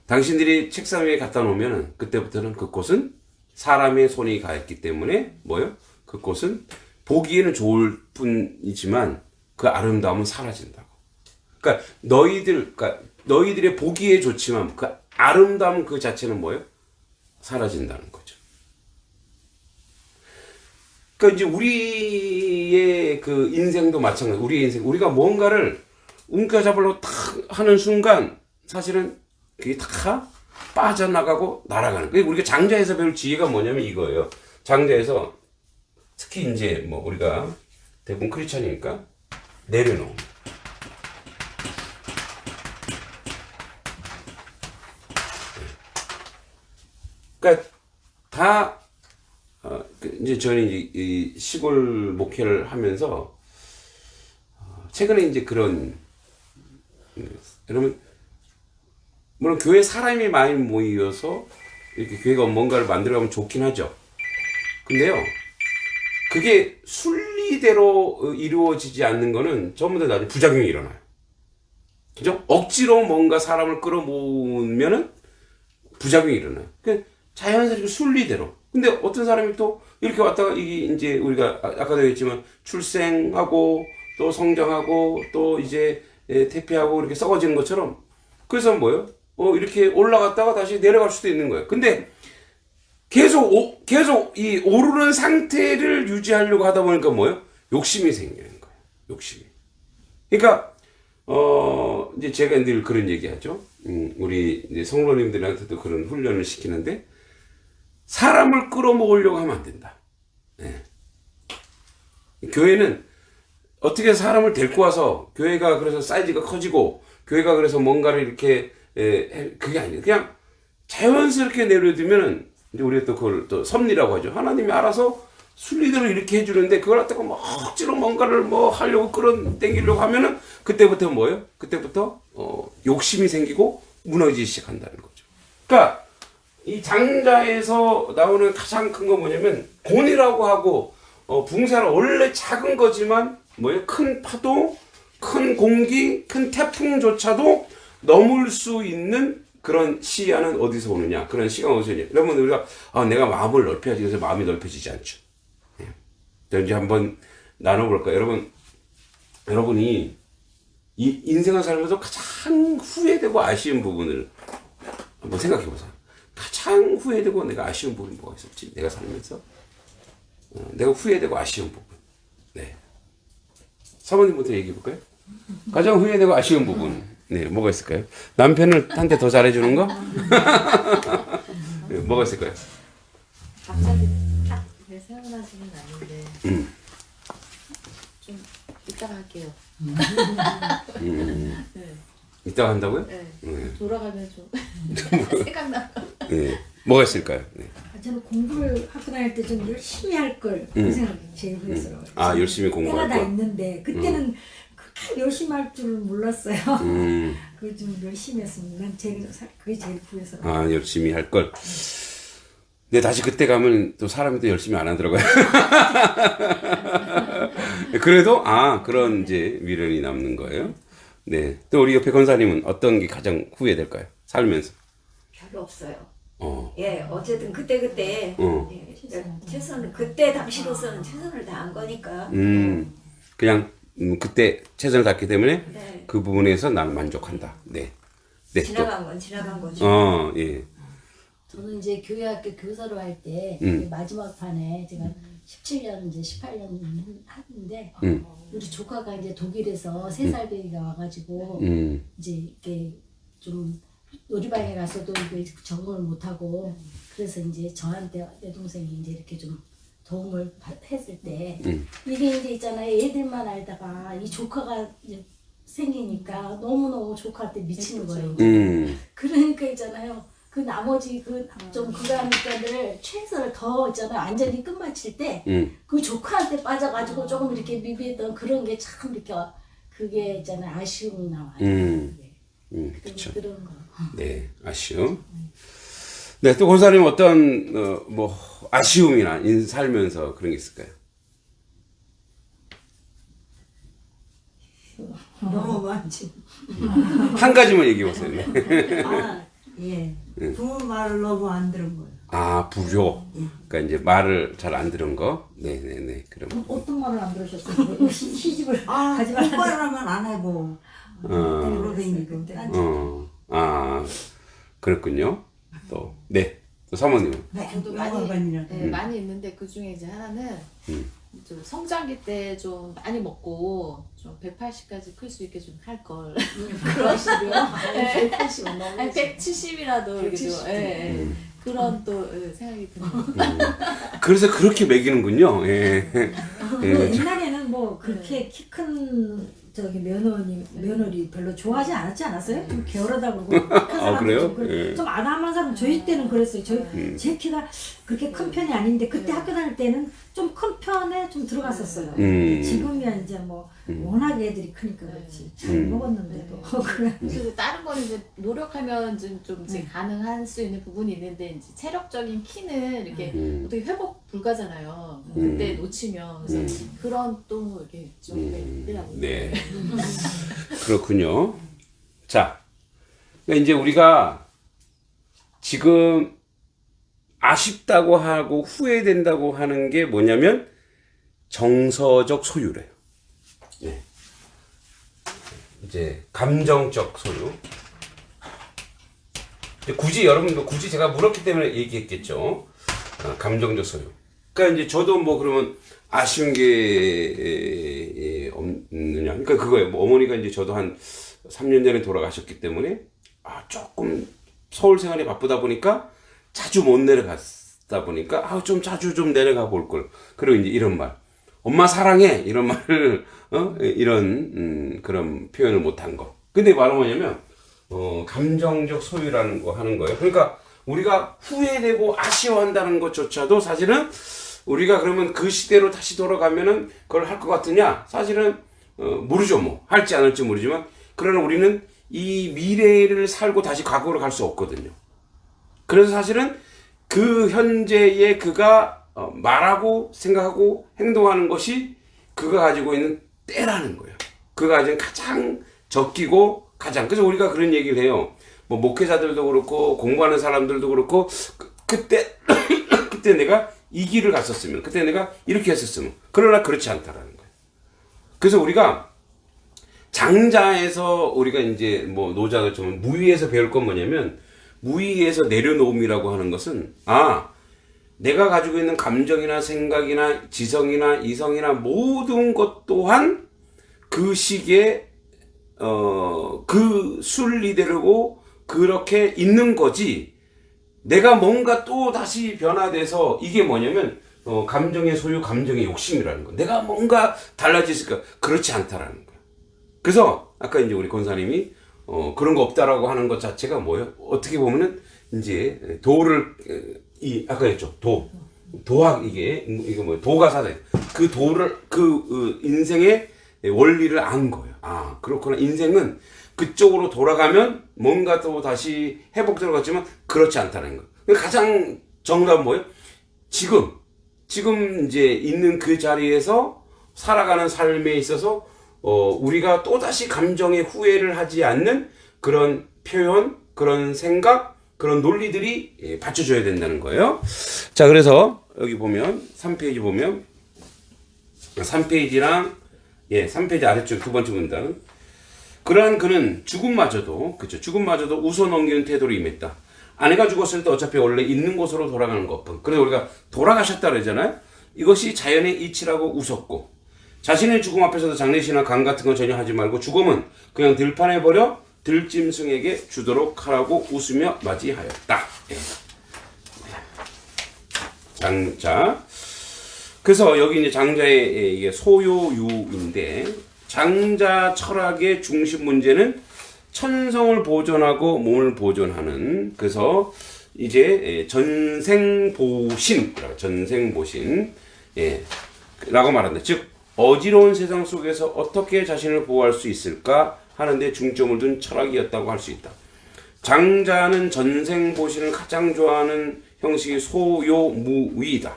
당신들이 책상 위에 갖다 놓으면 그때부터는 그 꽃은 사람의 손이 가있기 때문에 뭐요? 그 꽃은 보기에는 좋을 뿐이지만 그 아름다움은 사라진다고. 그러니까 너희들의 보기에 좋지만 그 아름다움 그 자체는 뭐예요? 사라진다는 거죠. 그러니까 이제 우리의 그 인생도 마찬가지. 우리의 인생, 우리가 뭔가를 움켜잡으려고 탁 하는 순간 사실은 그게 다 빠져나가고 날아가는. 그러니까 우리가 장자에서 배울 지혜가 뭐냐면 이거예요. 장자에서 특히 이제 뭐 우리가 대부분 크리스찬이니까 내려놓음. 그러니까 다 이제 저는 이제 이 시골 목회를 하면서 최근에 이제 그런 여러분 물론 교회 사람이 많이 모여서 이렇게 교회가 뭔가를 만들어가면 좋긴 하죠. 근데요 그게 순리대로 이루어지지 않는 거는 전부 다 나중에 부작용이 일어나요. 그죠? 억지로 뭔가 사람을 끌어모으면은 부작용이 일어나요. 그러니까 자연스럽게 순리대로. 근데 어떤 사람이 또 이렇게 왔다가 이게 이제 우리가 아까도 얘기했지만 출생하고 또 성장하고 또 이제 퇴폐하고 이렇게 썩어지는 것처럼 그래서 뭐예요? 이렇게 올라갔다가 다시 내려갈 수도 있는 거예요. 근데 계속 이 오르는 상태를 유지하려고 하다 보니까 뭐예요? 욕심이 생기는 거예요. 욕심이. 그러니까 이제 제가 늘 그런 얘기하죠. 우리 이제 성도님들한테도 그런 훈련을 시키는데 사람을 끌어모으려고 하면 안 된다. 네. 교회는 어떻게 사람을 데리고 와서 교회가 그래서 사이즈가 커지고 교회가 그래서 뭔가를 이렇게 그게 아니에요. 그냥 자연스럽게 내려두면은 이제 우리가 또 그걸 또 섭리라고 하죠. 하나님이 알아서 순리대로 이렇게 해주는데 그걸 갖다가 뭐 억지로 뭔가를 뭐 하려고 끌어당기려고 하면은 그때부터 뭐예요? 그때부터 욕심이 생기고 무너지기 시작한다는 거죠. 그러니까 이 장자에서 나오는 가장 큰 건 뭐냐면 곤이라고 하고 붕사는 원래 작은 거지만 뭐예요? 큰 파도, 큰 공기, 큰 태풍조차도 넘을 수 있는 그런 시야는 어디서 오느냐? 그런 시간 어디서 오느냐? 여러분 우리가 내가 마음을 넓혀야지 그래서 마음이 넓혀지지 않죠. 자, 이제 한번 나눠볼까요? 여러분이 이 인생을 살면서 가장 후회되고 아쉬운 부분을 한번 생각해보세요. 가장 후회되고 내가 아쉬운 부분이 뭐가 있었지? 내가 살면서 내가 후회되고 아쉬운 부분. 네. 사모님부터 얘기해볼까요? 가장 후회되고 아쉬운 부분. 네, 뭐가 있을까요? 남편한테 더 잘해주는 거? 네, 뭐가 있을까요? 갑자기 딱 생각나시는 아닌데 좀 이따가 할게요. 네. 이따가 한다고요? 네. 네. 돌아가면 좀 생각나. 네. 뭐가 있을까요? 네. 저는 공부를 학교 다닐 때 좀 열심히 할 걸 그 생각이 제일 후회스러워요. 아 열심히 공부할 때가 다 거. 있는데 그때는 그렇게 열심히 할 줄 몰랐어요. 그걸 좀 열심히 했으면 난 그게 제일 후회스러워요. 아 열심히 할 걸. 근데 다시 그때 가면 또 사람이 또 열심히 안 하더라고요. 그래도 그런 이제 미련이 남는 거예요. 네. 또 우리 옆에 권사님은 어떤 게 가장 후회될까요? 살면서. 별로 없어요. 어. 예, 어쨌든 그때 예, 최선을 그때 당시로서는 최선을 다한 거니까. 그냥 그때 최선을 다했기 때문에 네. 그 부분에서 나는 만족한다. 네. 네. 지나간 건 지나간 거죠. 예. 저는 이제 교회학교 교사로 할 때 마지막 판에 제가 17년 이제 18년 하는데 우리 조카가 이제 독일에서 3살 배기가 와가지고 이제 이렇게 좀 놀이방에 가서도 이게 적응을 못하고 그래서 이제 저한테 내 동생이 이제 이렇게 좀 도움을 했을 때 이게 이제 있잖아요. 애들만 알다가 이 조카가 이제 생기니까 너무너무 조카한테 미치는 거예요. 그러니까 있잖아요. 그 나머지 그 좀 그러니까를 최선을 더 있잖아요. 완전히 끝마칠 때 그 조카한테 빠져가지고 조금 이렇게 미비했던 그런 게 참 이렇게 그게 있잖아요. 아쉬움이 나와요. 그렇죠. 그런 거. 네, 아쉬움. 네, 또 권사님 어떤 뭐 아쉬움이나 살면서 그런 게 있을까요? 너무 많지. 한 가지만 얘기해 보세요. 네. 아, 예. 부모 말을 너무 안 들은 거예요. 아, 불효. 그러니까 이제 말을 잘 안 들은 거. 네네네. 그럼. 어떤 말을 안 들으셨어요? 시집을 아, 가지 말라. 공부하라면 안 하고. 그러다니고. 아, 그렇군요. 또, 네. 또 사모님은. 저도 많이, 영화관이라. 네, 많이 있는데 그 중에 이제 하나는 좀 성장기 때 좀 많이 먹고 좀 180까지 클 수 있게 좀 할 걸. 그런 식으로. 180 넘어. 아니 170이라도 이렇게 좀 170. 그런 또 생각이 드네요. 그래서 그렇게 먹이는군요. 예. 옛날에는 뭐 그렇게 키 큰 저기 며느리 별로 좋아하지 않았어요? 좀 게으르다 그러고 큰 사람도 그래요? 좀, 좀 아담한 사람 저희 때는 그랬어요. 제 키가 그렇게 큰 편이 아닌데 그때 학교 다닐 때는 좀 큰 편에 좀 들어갔었어요. 지금이야 이제 뭐 워낙 애들이 크니까 그렇지 잘 먹었는데도 그래. 그래서 다른 거는 이제 노력하면 좀 이제 가능할 수 있는 부분이 있는데 이제 체력적인 키는 이렇게 어떻게 회복 불가잖아요. 그때 놓치면 그래서 그런 또 이렇게 좀 있더라고요. 네. 그렇군요. 자, 그러니까 이제 우리가 지금 아쉽다고 하고 후회된다고 하는 게 뭐냐면 정서적 소유래요. 네. 이제 감정적 소유. 굳이 여러분도 굳이 제가 물었기 때문에 얘기했겠죠. 감정적 소유. 그러니까 이제 저도 뭐 그러면 아쉬운 게 없느냐. 그러니까 그거예요. 뭐 어머니가 이제 저도 한 3년 전에 돌아가셨기 때문에 조금 서울 생활이 바쁘다 보니까 자주 못 내려갔다 보니까 좀 자주 좀 내려가 볼 걸. 그리고 이제 이런 말. 엄마 사랑해 이런 말을 이런 그런 표현을 못한 거. 근데 말은 뭐냐면 감정적 소유라는 거 하는 거예요. 그러니까 우리가 후회되고 아쉬워한다는 것조차도 사실은 우리가 그러면 그 시대로 다시 돌아가면은 그걸 할 것 같으냐? 사실은 모르죠. 뭐 할지 안 할지 모르지만 그러나 우리는 이 미래를 살고 다시 과거로 갈 수 없거든요. 그래서 사실은 그 현재의 그가 말하고 생각하고 행동하는 것이 그가 가지고 있는 때라는 거예요. 그가 가진 가장 적기고 가장. 그래서 우리가 그런 얘기를 해요. 뭐 목회자들도 그렇고 공부하는 사람들도 그렇고 그때 그때 내가 이 길을 갔었으면, 그때 내가 이렇게 했었으면. 그러나 그렇지 않다라는 거예요. 그래서 우리가 장자에서 우리가 이제 뭐 노자가 좀 무위에서 배울 건 뭐냐면 무위에서 내려놓음이라고 하는 것은 내가 가지고 있는 감정이나 생각이나 지성이나 이성이나 모든 것 또한 그 시기에 그 순리대로고 그렇게 있는 거지. 내가 뭔가 또 다시 변화돼서 이게 뭐냐면 감정의 소유, 감정의 욕심이라는 거. 내가 뭔가 달라졌을까? 그렇지 않다라는 거야. 그래서 아까 이제 우리 권사님이 그런 거 없다라고 하는 것 자체가 뭐예요? 어떻게 보면은 이제 도를 아까 했죠. 도학 이게 뭐 도가사다. 그 도를 인생의 원리를 안 거예요. 그렇구나. 인생은 그쪽으로 돌아가면 뭔가 또 다시 회복되는 것 같지만 그렇지 않다는 거. 가장 정답은 뭐예요? 지금 이제 있는 그 자리에서 살아가는 삶에 있어서 우리가 또다시 감정의 후회를 하지 않는 그런 표현, 그런 생각, 그런 논리들이 받쳐줘야 된다는 거예요. 자, 그래서 여기 보면 3페이지 보면 3페이지랑 3페이지 아래쪽 두 번째 문단. 그러한 그는 죽음마저도 웃어 넘기는 태도로 임했다. 아내가 죽었을 때 어차피 원래 있는 곳으로 돌아가는 것뿐. 그래서 우리가 돌아가셨다 그러잖아요. 이것이 자연의 이치라고 웃었고, 자신의 죽음 앞에서도 장례식이나 강 같은 거 전혀 하지 말고 죽음은 그냥 들판에 버려 들짐승에게 주도록 하라고 웃으며 맞이하였다. 장자. 그래서 여기 이제 장자의 이게 소요유인데, 장자 철학의 중심 문제는 천성을 보존하고 몸을 보존하는, 그래서 이제 전생보신 라고 말한다. 즉 어지러운 세상 속에서 어떻게 자신을 보호할 수 있을까 하는데 중점을 둔 철학이었다고 할 수 있다. 장자는 전생보신을 가장 좋아하는 형식이 소요무위이다.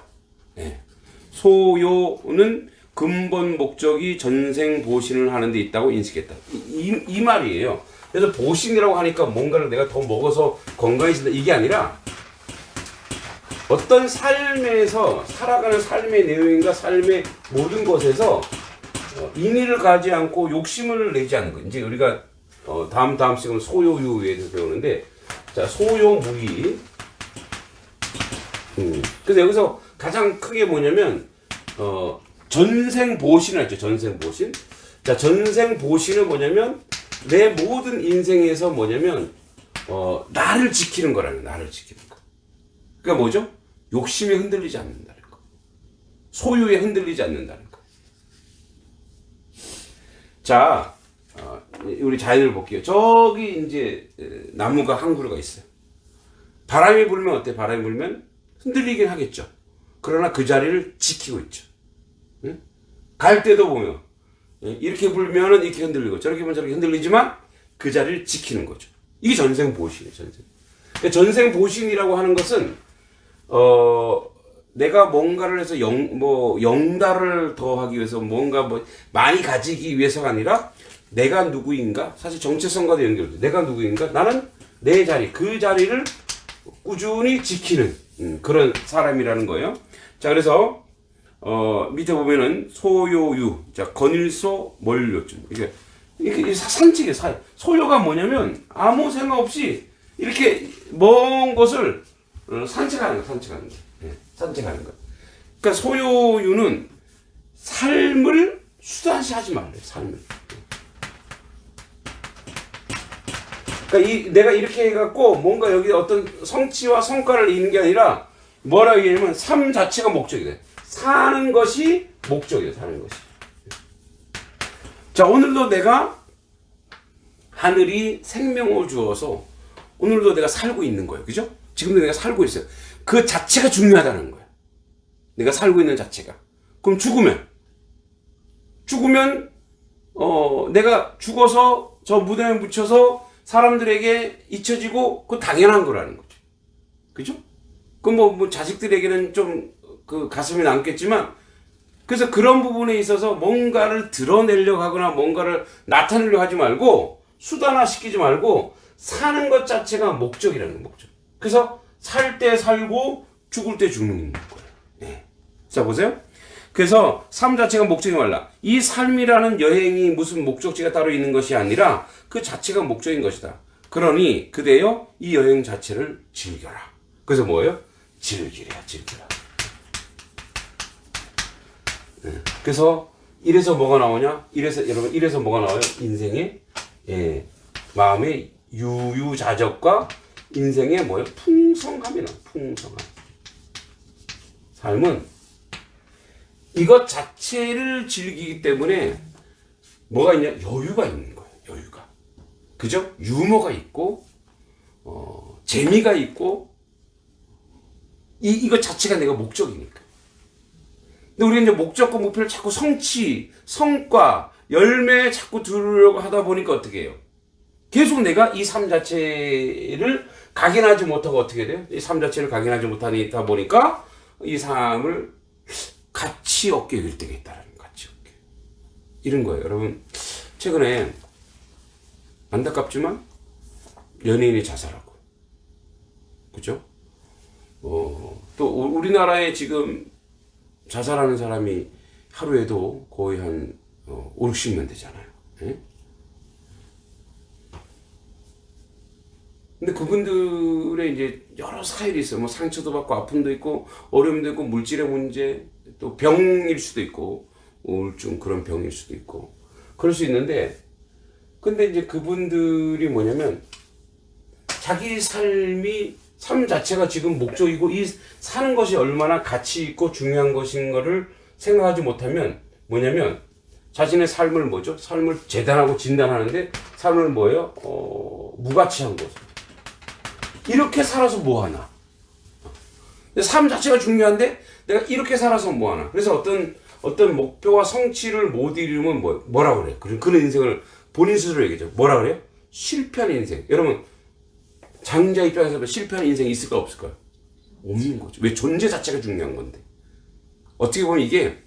소요는 근본 목적이 전생 보신을 하는 데 있다고 인식했다. 이 말이에요. 그래서 보신이라고 하니까 뭔가를 내가 더 먹어서 건강해진다 이게 아니라 어떤 삶에서 살아가는 삶의 내용인가 삶의 모든 것에서 인의를 가지 않고 욕심을 내지 않는 거. 이제 우리가 다음 시간은 소요유에 대해서 배우는데 자 소요무의. 그래서 여기서 가장 크게 뭐냐면 전생 보신을 했죠. 전생 보신. 자 전생 보신은 뭐냐면 내 모든 인생에서 뭐냐면 나를 지키는 거라는 거예요. 나를 지키는 거. 그러니까 뭐죠? 욕심에 흔들리지 않는다는 거. 소유에 흔들리지 않는다는 거. 자, 우리 자연을 볼게요. 저기 이제 나무가 한 그루가 있어요. 바람이 불면 어때? 바람이 불면 흔들리긴 하겠죠. 그러나 그 자리를 지키고 있죠. 응? 갈 때도 보면 이렇게 불면은 이렇게 흔들리고 저렇게 불면 저렇게 흔들리지만 그 자리를 지키는 거죠. 이게 전생 보신이에요. 전생. 그러니까 전생 보신이라고 하는 것은 내가 뭔가를 해서 영달을 더하기 위해서 뭔가 뭐 많이 가지기 위해서가 아니라 내가 누구인가? 사실 정체성과도 연결돼. 내가 누구인가? 나는 내 자리, 그 자리를 꾸준히 지키는 그런 사람이라는 거예요. 자, 그래서 밑에 보면은 소요유, 자 건일소 멀요쯤 이게 산책이에요. 소요가 뭐냐면 아무 생각 없이 이렇게 먼 곳을 산책하는 거, 산책하는 거. 네, 산책하는 거. 그러니까 소요유는 삶을 수단시하지 말래요. 삶을. 그러니까 내가 이렇게 해갖고 뭔가 여기 어떤 성취와 성과를 이루는 게 아니라 뭐라고 얘기하면 삶 자체가 목적이 돼. 사는 것이 목적이에요. 사는 것이. 자, 오늘도 내가 하늘이 생명을 주어서 오늘도 내가 살고 있는 거예요. 그죠? 지금도 내가 살고 있어요. 그 자체가 중요하다는 거예요. 내가 살고 있는 자체가. 그럼 죽으면 내가 죽어서 저 무덤에 묻혀서 사람들에게 잊혀지고 그건 당연한 거라는 거죠. 그죠? 그럼 뭐 자식들에게는 좀 그 가슴이 남겠지만 그래서 그런 부분에 있어서 뭔가를 드러내려고 하거나 뭔가를 나타내려고 하지 말고 수단화시키지 말고 사는 것 자체가 목적이라는 거예요. 목적. 그래서 살 때 살고 죽을 때 죽는 거예요. 네. 자 보세요. 그래서 삶 자체가 목적이 말라. 이 삶이라는 여행이 무슨 목적지가 따로 있는 것이 아니라 그 자체가 목적인 것이다. 그러니 그대여 이 여행 자체를 즐겨라. 그래서 뭐예요? 즐기라. 그래서 이래서 뭐가 나오냐? 여러분 이래서 뭐가 나와요? 인생의 마음의 유유자적과 인생의 뭐예요? 풍성함이 나와요. 풍성함. 삶은 이것 자체를 즐기기 때문에 뭐가 있냐? 여유가 있는 거예요. 여유가. 그죠? 유머가 있고 재미가 있고 이것 자체가 내가 목적이니까. 근데 우리가 이제 목적과 목표를 자꾸 성취, 성과, 열매에 자꾸 두려고 하다 보니까 어떻게 해요? 계속 내가 이 삶 자체를 각인하지 못하고 어떻게 돼요? 이 삶 자체를 각인하지 못하다 보니까 이 삶을 가치 없게 될 때가 있다는 가치 없게. 이런 거예요. 여러분, 최근에 안타깝지만 연예인이 자살하고. 그죠? 또 우리나라에 지금 자살하는 사람이 하루에도 거의 한 5, 60명 되잖아요. 예? 근데 그분들의 이제 여러 사연이 있어요. 뭐 상처도 받고 아픔도 있고 어려움도 있고 물질의 문제 또 병일 수도 있고 우울증 그런 병일 수도 있고 그럴 수 있는데 근데 이제 그분들이 뭐냐면 자기 삶 자체가 지금 목적이고 이 사는 것이 얼마나 가치 있고 중요한 것인 거를 생각하지 못하면 뭐냐면 자신의 삶을 뭐죠? 삶을 재단하고 진단하는데 삶을 뭐예요? 무가치한 거죠. 이렇게 살아서 뭐하나? 삶 자체가 중요한데 내가 이렇게 살아서 뭐하나? 그래서 어떤 목표와 성취를 못 이루면 뭐라 그래요? 그런 인생을 본인 스스로 얘기하죠. 뭐라 그래요? 실패한 인생. 여러분 장자 입장에서 실패한 인생이 있을까 없을까요? 없는 거죠. 왜? 존재 자체가 중요한 건데. 어떻게 보면 이게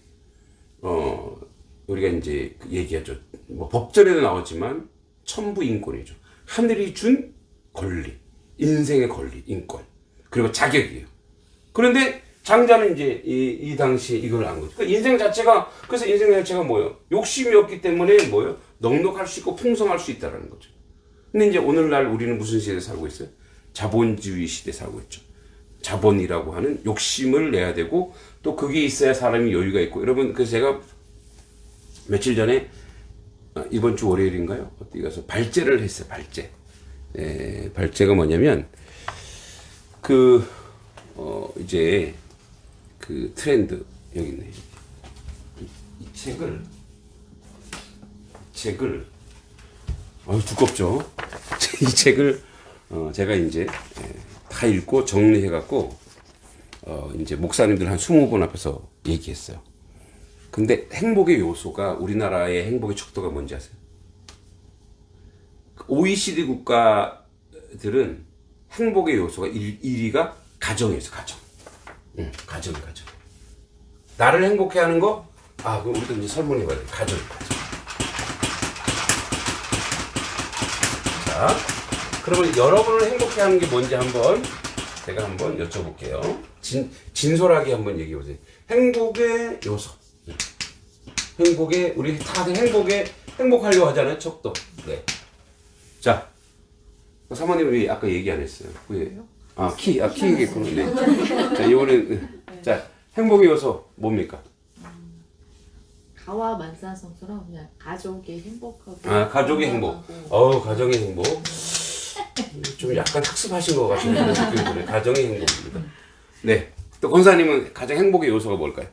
우리가 이제 얘기하죠. 뭐 법전에도 나왔지만 천부인권이죠. 하늘이 준 권리, 인생의 권리, 인권, 그리고 자격이에요. 그런데 장자는 이제 이 당시에 이걸 안 거죠. 그러니까 인생 자체가, 그래서 인생 자체가 뭐예요? 욕심이 없기 때문에 뭐예요? 넉넉할 수 있고 풍성할 수 있다는 거죠. 근데 이제 오늘날 우리는 무슨 시대에 살고 있어요? 자본주의 시대에 살고 있죠. 자본이라고 하는 욕심을 내야 되고, 또 그게 있어야 사람이 여유가 있고. 여러분, 그래서 제가 며칠 전에 이번 주 월요일인가요? 어디 가서 발제를 했어요. 발제. 발제가 뭐냐면 이제 그 트렌드 여기 있네. 이 책을 두껍죠. 이 책을 제가 이제 다 읽고 정리해갖고 이제 목사님들 한 20분 앞에서 얘기했어요. 근데 행복의 요소가, 우리나라의 행복의 척도가 뭔지 아세요? OECD 국가들은 행복의 요소가 1위가 가정이었어. 가정. 가정. 나를 행복해 하는 거? 그럼 우리도 이제 설문해봐야 돼. 가정. 자, 그러면 여러분을 행복해 하는 게 뭔지 제가 한번 여쭤볼게요. 진솔하게 한번 얘기해보세요. 행복의 요소. 우리 다들 행복하려고 하잖아요. 척도. 네. 자, 사모님이 아까 얘기 안 했어요. 왜요? 키 얘기했구나. 네. 자, 이번엔, 자, 행복의 요소 뭡니까? 가와 만사성처럼 그냥 가족이 행복하고. 가족의 행복. 가정의 행복. 좀 약간 학습하신 것 같은 그런 느낌이 드네요. 가정의 행복입니다. 네. 또 권사님은 가장 행복의 요소가 뭘까요?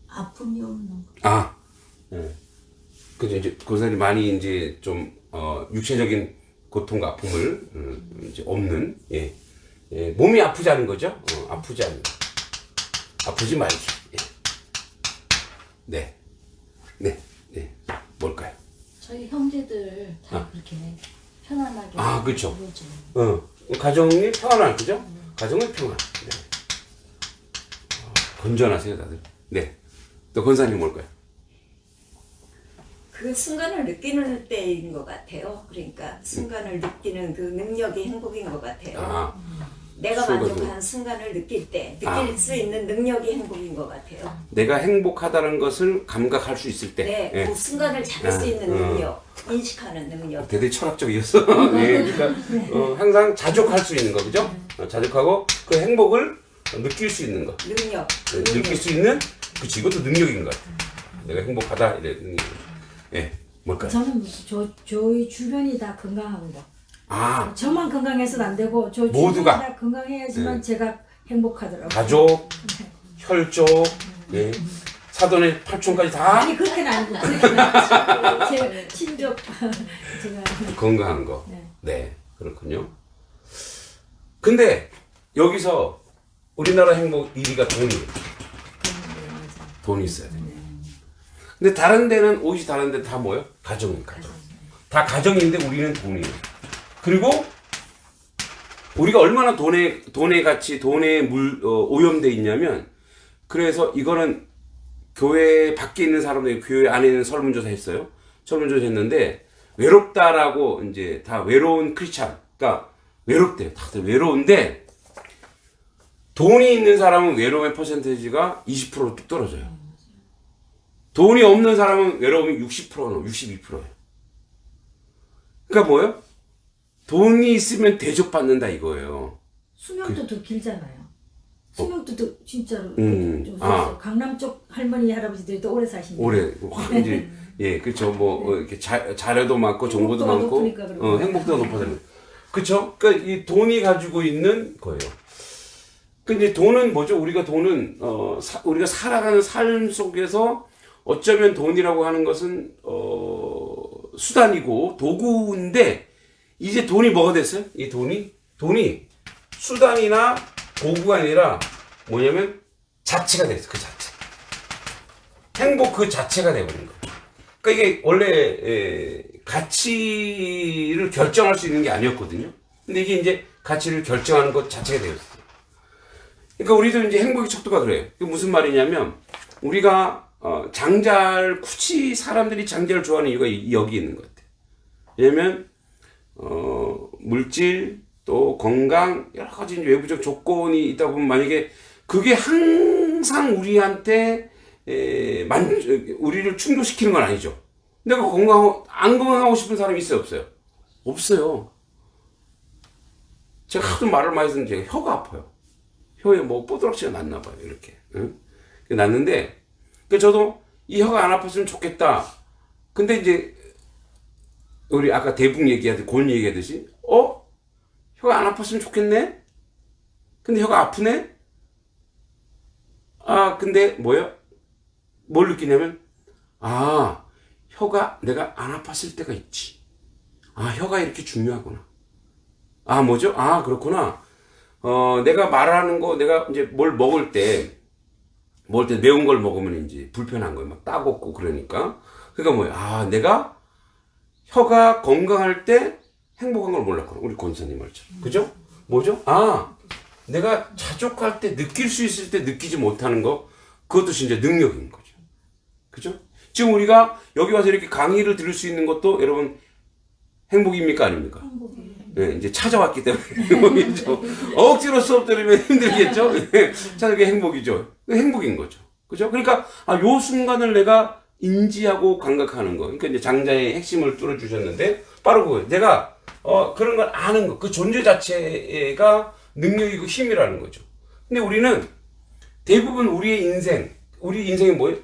아픔이 없는 거. 네. 그죠. 이제 권사님 많이 이제 좀 육체적인 고통과 아픔을 이제 없는, 몸이 아프지 않은 거죠. 아프지 않는, 아프지 말기. 네. 뭘까요? 저희 형제들 다 그렇게 편안하게. 그렇죠. 놀죠. 가정이 평안할 그죠? 가정은 평안. 네. 건전하세요 다들. 네. 또 권사님 뭘까요? 그 순간을 느끼는 때인 것 같아요. 그러니까 순간을 느끼는 그 능력이 행복인 것 같아요. 내가 만족한 순간을 느낄 때 느낄 수 있는 능력이 행복인 것 같아요. 내가 행복하다는 것을 감각할 수 있을 때. 네, 그 순간을 잡을 수 있는 능력, 인식하는 능력. 대단히 철학적이었어. 그러니까 항상 자족할 수 있는 거, 그죠? 자족하고 그 행복을 느낄 수 있는 거. 능력. 느낄 수 있는, 그치, 이것도 능력인 것 같아. 내가 행복하다, 이래 능력. 뭘까요? 저는 저희 주변이 다 건강한 거. 저만 건강해서는 안 되고 저 모두가. 주변이 다 건강해야지만 제가 행복하더라고요. 가족, 혈족, 사돈의 팔촌까지 다 아니 그렇게는 아니고 제 친족 제가 건강한 거. 네, 그렇군요. 근데 여기서 우리나라 행복 1위가 돈이에요. 돈이 있어야 돼. 근데 다른 데는, 오히려 다른 데는 다 뭐예요? 가정이에요, 가정. 다 가정인데 우리는 돈이에요. 그리고 우리가 얼마나 돈의 가치, 돈에 오염돼 있냐면, 그래서 이거는 교회 밖에 있는 사람들이 교회 안에 있는 설문조사 했어요. 설문조사 했는데, 외롭다라고 이제 다 외로운 크리스찬, 그러니까 외롭대요. 다들 외로운데, 돈이 있는 사람은 외로움의 퍼센테이지가 20%로 뚝 떨어져요. 돈이 없는 사람은 외로움이 60%나 62%예요. 그러니까 뭐예요? 돈이 있으면 대접받는다 이거예요. 수명도 더 길잖아요. 수명도 더 진짜로 강남 쪽 할머니 할아버지들이 더 오래 사시니까. 오래 이제 그렇죠. 이렇게 자료도 많고 정보도 많고 행복도가 높아지는. 그렇죠. 그러니까 이 돈이 가지고 있는 거예요. 근데 돈은 뭐죠? 우리가 돈은 우리가 살아가는 삶 속에서 어쩌면 돈이라고 하는 것은 수단이고 도구인데, 이제 돈이 뭐가 됐어요? 이 돈이 수단이나 도구가 아니라 뭐냐면 자체가 됐어. 그 자체. 행복 그 자체가 돼버린 거예요. 그러니까 이게 원래 가치를 결정할 수 있는 게 아니었거든요. 근데 이게 이제 가치를 결정하는 것 자체가 되었어요. 그러니까 우리도 이제 행복의 척도가 그래요. 그게 무슨 말이냐면 우리가 장자를 굳이 사람들이 장자를 좋아하는 이유가 여기 있는 것 같아요. 왜냐면 물질 또 건강 여러 가지 외부적 조건이 있다 보면 만약에 그게 항상 우리한테 우리를 충족시키는 건 아니죠. 내가 안 건강하고 싶은 사람이 있어요, 없어요? 없어요. 제가 하도 말을 많이 듣는 제가 혀가 아파요. 혀에 뭐 뽀드락지가 났나 봐요, 이렇게. 응? 났는데, 저도 이 혀가 안 아팠으면 좋겠다. 근데 이제, 우리 아까 대붕 얘기하듯이, 곤 얘기하듯이, 혀가 안 아팠으면 좋겠네? 근데 혀가 아프네? 근데 뭐요? 뭘 느끼냐면, 혀가 내가 안 아팠을 때가 있지. 혀가 이렇게 중요하구나. 뭐죠? 그렇구나. 내가 말하는 거, 내가 이제 뭘 먹을 때 매운 걸 먹으면 이제 불편한 거예요. 막 따갑고 그러니까. 그러니까 뭐예요? 내가 혀가 건강할 때 행복한 걸 몰랐구나. 우리 권사님 말처럼. 그죠? 뭐죠? 내가 자족할 때 느낄 수 있을 때 느끼지 못하는 거, 그것도 진짜 능력인 거죠. 그죠? 지금 우리가 여기 와서 이렇게 강의를 들을 수 있는 것도 여러분 행복입니까? 아닙니까? 행복이에요. 네, 이제 찾아왔기 때문에 행복이죠. 억지로 수업 들으면 힘들겠죠? 찾아오게 행복이죠. 행복인 거죠. 그죠? 그러니까, 요 순간을 내가 인지하고 감각하는 거. 그러니까 이제 장자의 핵심을 뚫어주셨는데, 바로 그거예요. 내가, 그런 걸 아는 거. 그 존재 자체가 능력이고 힘이라는 거죠. 근데 우리는 대부분 우리 인생이 뭐예요?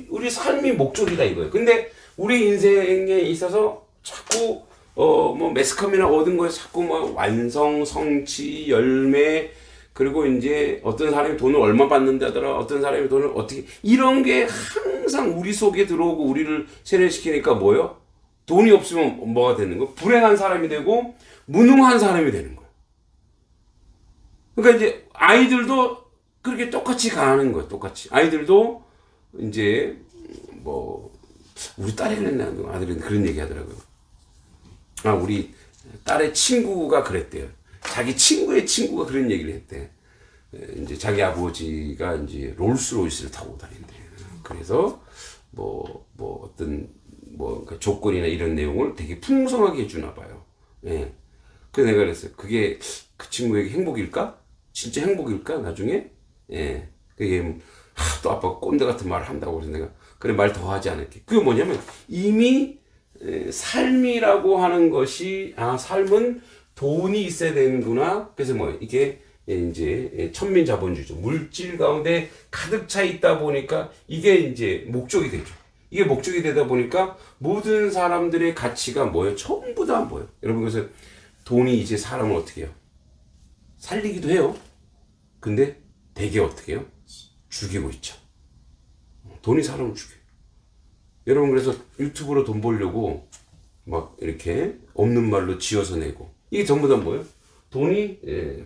우리 삶이 목적이다 이거예요. 근데 우리 인생에 있어서 자꾸 매스컴이나 얻은 거에 자꾸 완성, 성취, 열매, 그리고 이제 어떤 사람이 돈을 얼마 받는다더라, 어떤 사람이 돈을 어떻게, 이런 게 항상 우리 속에 들어오고 우리를 세뇌시키니까 뭐예요? 돈이 없으면 뭐가 되는 거? 불행한 사람이 되고, 무능한 사람이 되는 거예요. 그러니까 이제 아이들도 그렇게 똑같이 가는 거예요, 똑같이. 아이들도 이제, 우리 딸이 그랬나? 아들이 그런 얘기 하더라고요. 우리 딸의 친구가 그랬대요. 자기 친구의 친구가 그런 얘기를 했대. 이제 자기 아버지가 이제 롤스로이스를 타고 다닌대. 그래서 어떤 조건이나 이런 내용을 되게 풍성하게 해주나 봐요. 예. 그래서 내가 그랬어요. 그게 그 친구에게 행복일까? 진짜 행복일까? 나중에? 예. 그게 또 아빠가 꼰대 같은 말을 한다고 그래서 내가 그래 말 더 하지 않을게. 그게 뭐냐면 이미 삶이라고 하는 것이 삶은 돈이 있어야 되는구나. 그래서 이게 이제 천민자본주의죠. 물질 가운데 가득 차 있다 보니까 이게 이제 목적이 되죠. 이게 목적이 되다 보니까 모든 사람들의 가치가 뭐예요? 전부 다 뭐예요? 여러분 그래서 돈이 이제 사람을 어떻게 해요? 살리기도 해요. 근데 되게 어떻게 해요? 죽이고 있죠. 돈이 사람을 죽여요. 여러분 그래서 유튜브로 돈 벌려고 막 이렇게 없는 말로 지어서 내고 이게 전부 다 뭐예요? 돈이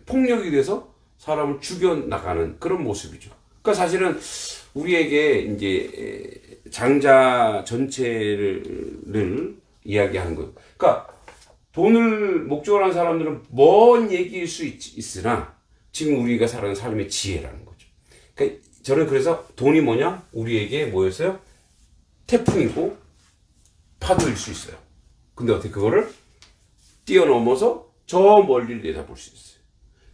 폭력이 돼서 사람을 죽여나가는 그런 모습이죠. 그러니까 사실은 우리에게 이제 장자 전체를 이야기하는 거예요. 그러니까 돈을 목적으로 하는 사람들은 먼 얘기일 수 있으나 지금 우리가 살아가는 삶의 지혜라는 거죠. 그러니까 저는 그래서 돈이 뭐냐? 우리에게 뭐였어요? 태풍이고 파도일 수 있어요. 근데 어떻게 그거를 뛰어넘어서 저 멀리를 내다볼 수 있어요.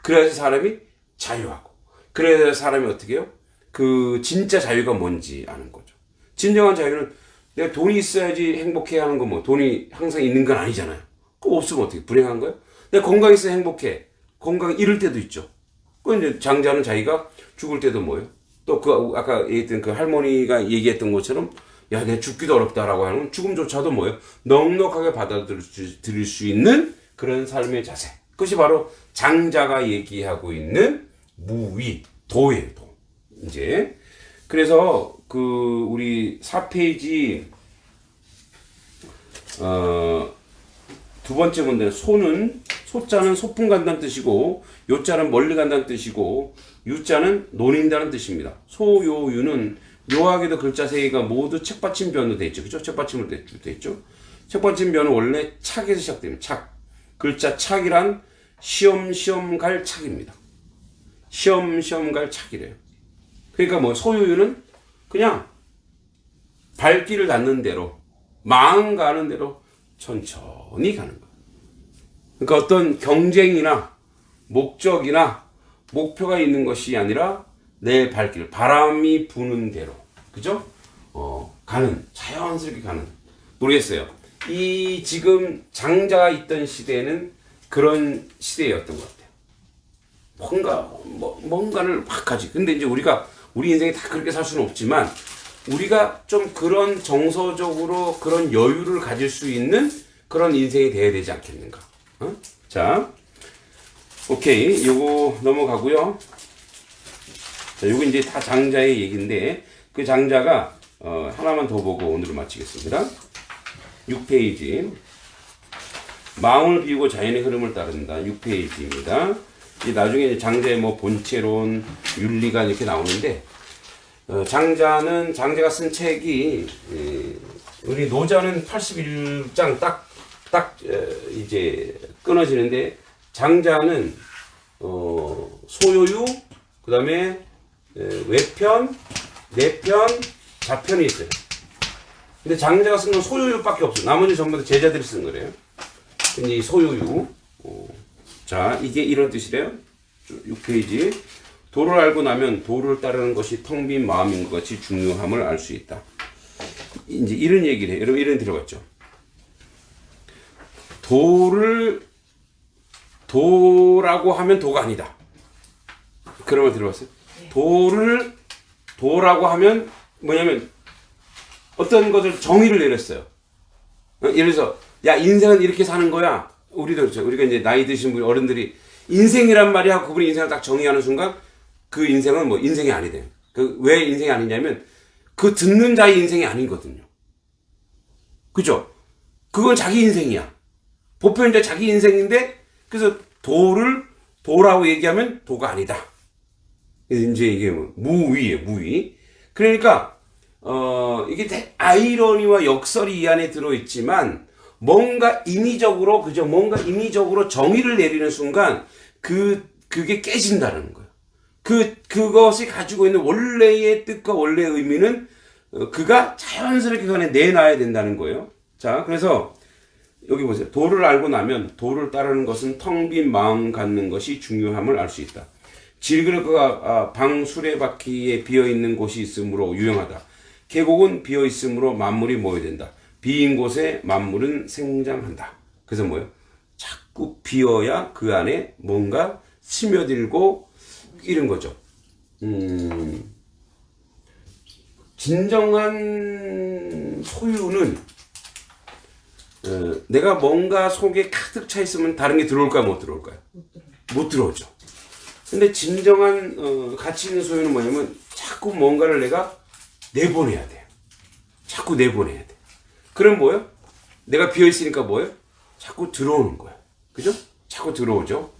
그래야지 사람이 자유하고, 그래야 사람이 어떻게 해요? 그 진짜 자유가 뭔지 아는 거죠. 진정한 자유는 내가 돈이 있어야지 행복해 하는 거 돈이 항상 있는 건 아니잖아요. 그거 없으면 어떻게 불행한 거예요? 내가 건강 있어야 행복해. 건강 잃을 때도 있죠. 그 이제 장자는 자기가 죽을 때도 뭐예요? 또 아까 얘기했던 그 할머니가 얘기했던 것처럼 야, 내 죽기도 어렵다라고 하는 죽음조차도 뭐예요? 넉넉하게 받아들일 수 있는 그런 삶의 자세. 그것이 바로 장자가 얘기하고 있는 무위, 도예요, 도. 이제. 그래서 우리 4페이지, 두 번째 문제, 소자는 소풍 간다는 뜻이고, 요자는 멀리 간다는 뜻이고, 유자는 논인다는 뜻입니다. 소요유는 묘하게도 글자 세 개가 모두 책받침 변으로 되어 있죠. 그죠? 책받침으로 되어 있죠. 책받침 변은 원래 착에서 시작됩니다. 착. 글자 착이란 시험시험 갈 착입니다. 시험시험 갈 차기래요. 그러니까 뭐 소유유는 그냥 발길을 닿는 대로 마음 가는 대로 천천히 가는 거예요. 그러니까 어떤 경쟁이나 목적이나 목표가 있는 것이 아니라 내 발길, 바람이 부는 대로, 그죠? 가는, 자연스럽게 가는. 모르겠어요. 이 지금 장자가 있던 시대는 그런 시대였던 것 같아요. 뭔가를 막 하지. 근데 이제 우리 인생이 다 그렇게 살 수는 없지만, 우리가 좀 그런 정서적으로 그런 여유를 가질 수 있는 그런 인생이 돼야 되지 않겠는가. 자, 오케이. 요거 넘어가고요. 자, 요거 이제 다 장자의 얘기인데, 그 장자가, 하나만 더 보고 오늘은 마치겠습니다. 6페이지. 마음을 비우고 자연의 흐름을 따른다. 6페이지입니다. 나중에 이제 장자의 뭐 본체론, 윤리가 이렇게 나오는데, 장자가 쓴 책이, 우리 노자는 81장 이제 끊어지는데, 장자는, 소요유, 그 다음에, 외편, 내편, 자편이 있어요. 근데 장자가 쓴 건 소요유밖에 없어요. 나머지 전부 다 제자들이 쓴 거래요. 이 소요유. 자, 이게 이런 뜻이래요. 6페이지. 도를 알고 나면 도를 따르는 것이 텅 빈 마음인 것 같이 중요함을 알 수 있다. 이제 이런 얘기를 해요. 여러분, 이런 들어봤죠? 도라고 하면 도가 아니다. 그런 걸 들어봤어요? 도라고 하면 뭐냐면 어떤 것을 정의를 내렸어요. 예를 들어서, 야, 인생은 이렇게 사는 거야. 우리도 그렇죠. 우리가 이제 나이 드신 분, 어른들이 인생이란 말이 하고 그분이 인생을 딱 정의하는 순간 그 인생은 뭐 인생이 아니대요. 왜 인생이 아니냐면 그 듣는 자의 인생이 아니거든요. 그죠? 그건 자기 인생이야. 보편자 자기 인생인데, 그래서 도라고 얘기하면 도가 아니다. 이제 이게 뭐 무위예요, 무위. 그러니까 이게 아이러니와 역설이 이 안에 들어있지만 뭔가 인위적으로 정의를 내리는 순간 그게 깨진다는 거예요. 그것이 가지고 있는 원래의 뜻과 원래의 의미는 그가 자연스럽게 그간에 내놔야 된다는 거예요. 자, 그래서 여기 보세요. 도를 알고 나면 도를 따르는 것은 텅 빈 마음 갖는 것이 중요함을 알 수 있다. 질그릇과 방 수레바퀴에 비어있는 곳이 있으므로 유용하다. 계곡은 비어있으므로 만물이 모여된다. 비인 곳에 만물은 생장한다. 그래서 뭐예요? 자꾸 비어야 그 안에 뭔가 스며들고 이런 거죠. 진정한 소유는 내가 뭔가 속에 가득 차 있으면 다른 게 들어올까요? 못 들어올까요? 못 들어오죠. 근데 진정한 가치 있는 소유는 뭐냐면 자꾸 뭔가를 내가 내보내야 돼요. 자꾸 내보내야 돼. 그럼 뭐예요? 내가 비어있으니까 뭐예요? 자꾸 들어오는 거예요. 그죠? 자꾸 들어오죠.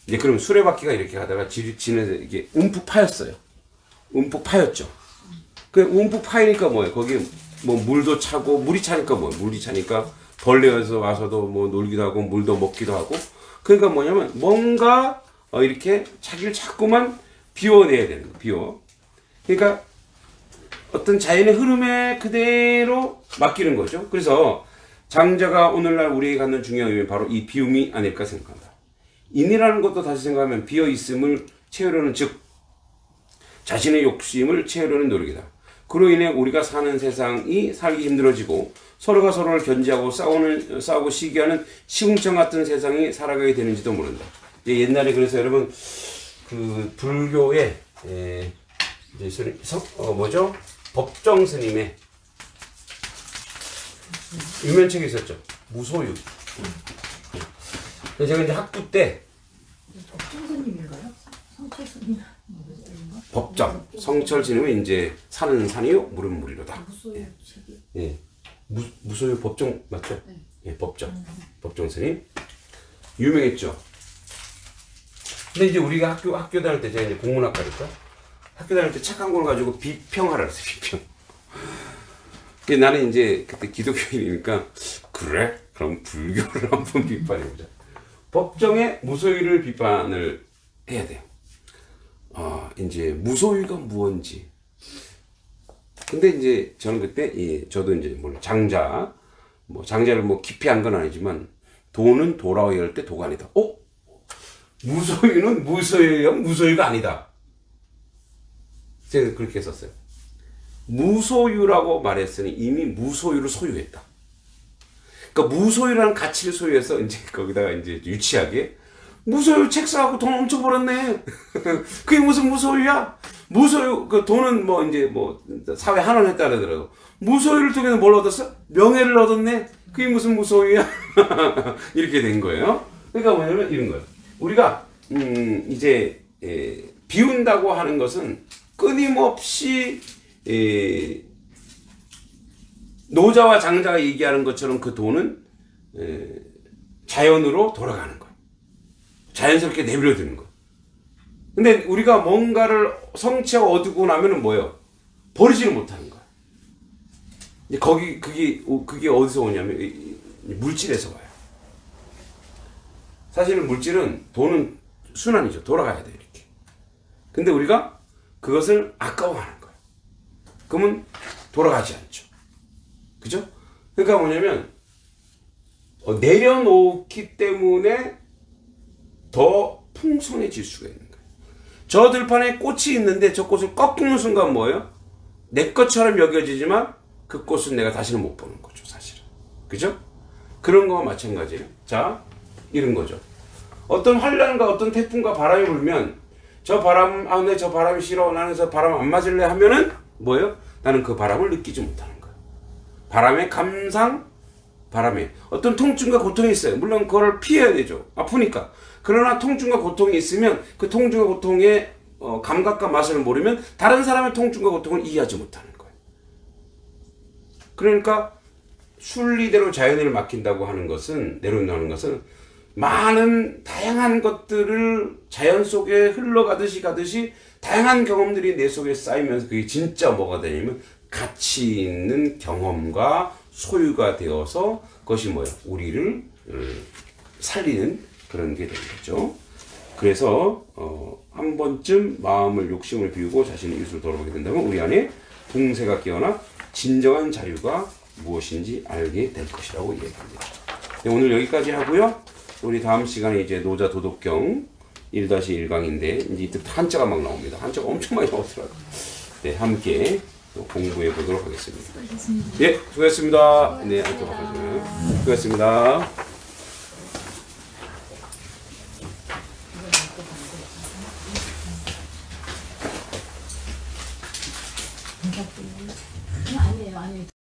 이제 그럼 수레바퀴가 이렇게 가다가 지내서 이게 움푹 파였어요. 움푹 파였죠. 그 움푹 파이니까 뭐예요? 거기 뭐 물도 차고, 물이 차니까 뭐예요? 물이 차니까 벌레에서 와서도 뭐 놀기도 하고 물도 먹기도 하고. 그러니까 뭐냐면 뭔가 이렇게 자기를 자꾸만 비워내야 되는 거예요. 비워. 그러니까 어떤 자연의 흐름에 그대로 맡기는 거죠. 그래서 장자가 오늘날 우리에게 갖는 중요한 의미는 바로 이 비움이 아닐까 생각한다. 인이라는 것도 다시 생각하면 비어있음을 채우려는, 즉 자신의 욕심을 채우려는 노력이다. 그로 인해 우리가 사는 세상이 살기 힘들어지고 서로가 서로를 견제하고 싸우고 시기하는 시궁창 같은 세상이 살아가게 되는지도 모른다. 옛날에 그래서 여러분 그 불교에 이제 뭐죠? 법정 스님의 유명책이 있었죠. 무소유. 제가 이제 학부 때 성철스님인가요? 성철스님. 법정 성철 스님은 이제 산은 산이요 물은 물이로다. 무소유 책이. 예, 무소유 법정 맞죠? 예, 법정 스님 유명했죠. 근데 이제 우리가 학교 다닐 때 제가 이제 국문학과니까 학교 다닐 때 책 한 권을 가지고 비평하라 그랬어요. 비평. 나는 이제 그때 기독교인이니까 그래? 그럼 불교를 한번 비판해보자. 법정의 무소유를 비판을 해야 돼요. 이제 무소유가 무언지. 근데 이제 저는 그때 저도 이제 뭐 장자를 뭐 깊이 한 건 아니지만 돈은 돌아와야 할 때 도가 아니다. 무소유는 무소유가 아니다. 제가 그렇게 썼어요. 무소유라고 말했으니 이미 무소유를 소유했다. 그러니까 무소유라는 가치를 소유해서 이제 거기다가 이제 유치하게 무소유 책 사고 돈 엄청 벌었네. 그게 무슨 무소유야? 무소유 그 돈은 뭐 이제 뭐 사회 환원했다 그러더라도 무소유를 통해서 뭘 얻었어? 명예를 얻었네. 그게 무슨 무소유야? 이렇게 된 거예요. 그러니까 뭐냐면 이런 거예요. 우리가 이제 비운다고 하는 것은 끊임없이 노자와 장자가 얘기하는 것처럼 그 돈은 자연으로 돌아가는 거예요. 자연스럽게 내버려두는 거예요. 근데 우리가 뭔가를 성취하고 얻고 나면은 뭐예요? 버리지를 못하는 거예요. 이제 그게 어디서 오냐면 물질에서 와요. 사실은 물질은 돈은 순환이죠. 돌아가야 돼요, 이렇게. 근데 우리가 그것을 아까워하는 거예요. 그러면 돌아가지 않죠. 그죠? 그러니까 뭐냐면 내려놓기 때문에 더 풍성해질 수가 있는 거예요. 저 들판에 꽃이 있는데 저 꽃을 꺾는 순간 뭐예요? 내 것처럼 여겨지지만 그 꽃은 내가 다시는 못 보는 거죠, 사실은. 그죠? 그런 거와 마찬가지예요. 자, 이런 거죠. 어떤 환란과 어떤 태풍과 바람이 불면 저 바람이 싫어. 나는 저 바람 안 맞을래 하면은 뭐예요? 나는 그 바람을 느끼지 못하는 거예요. 바람의 감상, 바람에 어떤 통증과 고통이 있어요. 물론 그걸 피해야 되죠. 아프니까. 그러나 통증과 고통이 있으면 그 통증과 고통의 감각과 맛을 모르면 다른 사람의 통증과 고통을 이해하지 못하는 거예요. 그러니까 순리대로 자연을 맡긴다고 하는 것은, 내려놓는 것은 많은 다양한 것들을 자연 속에 흘러가듯이 다양한 경험들이 내 속에 쌓이면서 그게 진짜 뭐가 되냐면 가치 있는 경험과 소유가 되어서 그것이 뭐야? 우리를 살리는 그런 게 되는 거죠. 그래서 한 번쯤 마음을 욕심을 비우고 자신의 이웃으로 돌아보게 된다면 우리 안에 봉쇄가 깨어나 진정한 자유가 무엇인지 알게 될 것이라고 얘기합니다. 네, 오늘 여기까지 하고요. 우리 다음 시간에 이제 노자 도덕경 1-1강인데 이제 이때 한자가 막 나옵니다. 한자가 엄청 많이 나오더라고요. 네, 함께 공부해 보도록 하겠습니다. 수고하셨습니다. 예, 수고했습니다. 네, 수고했습니다.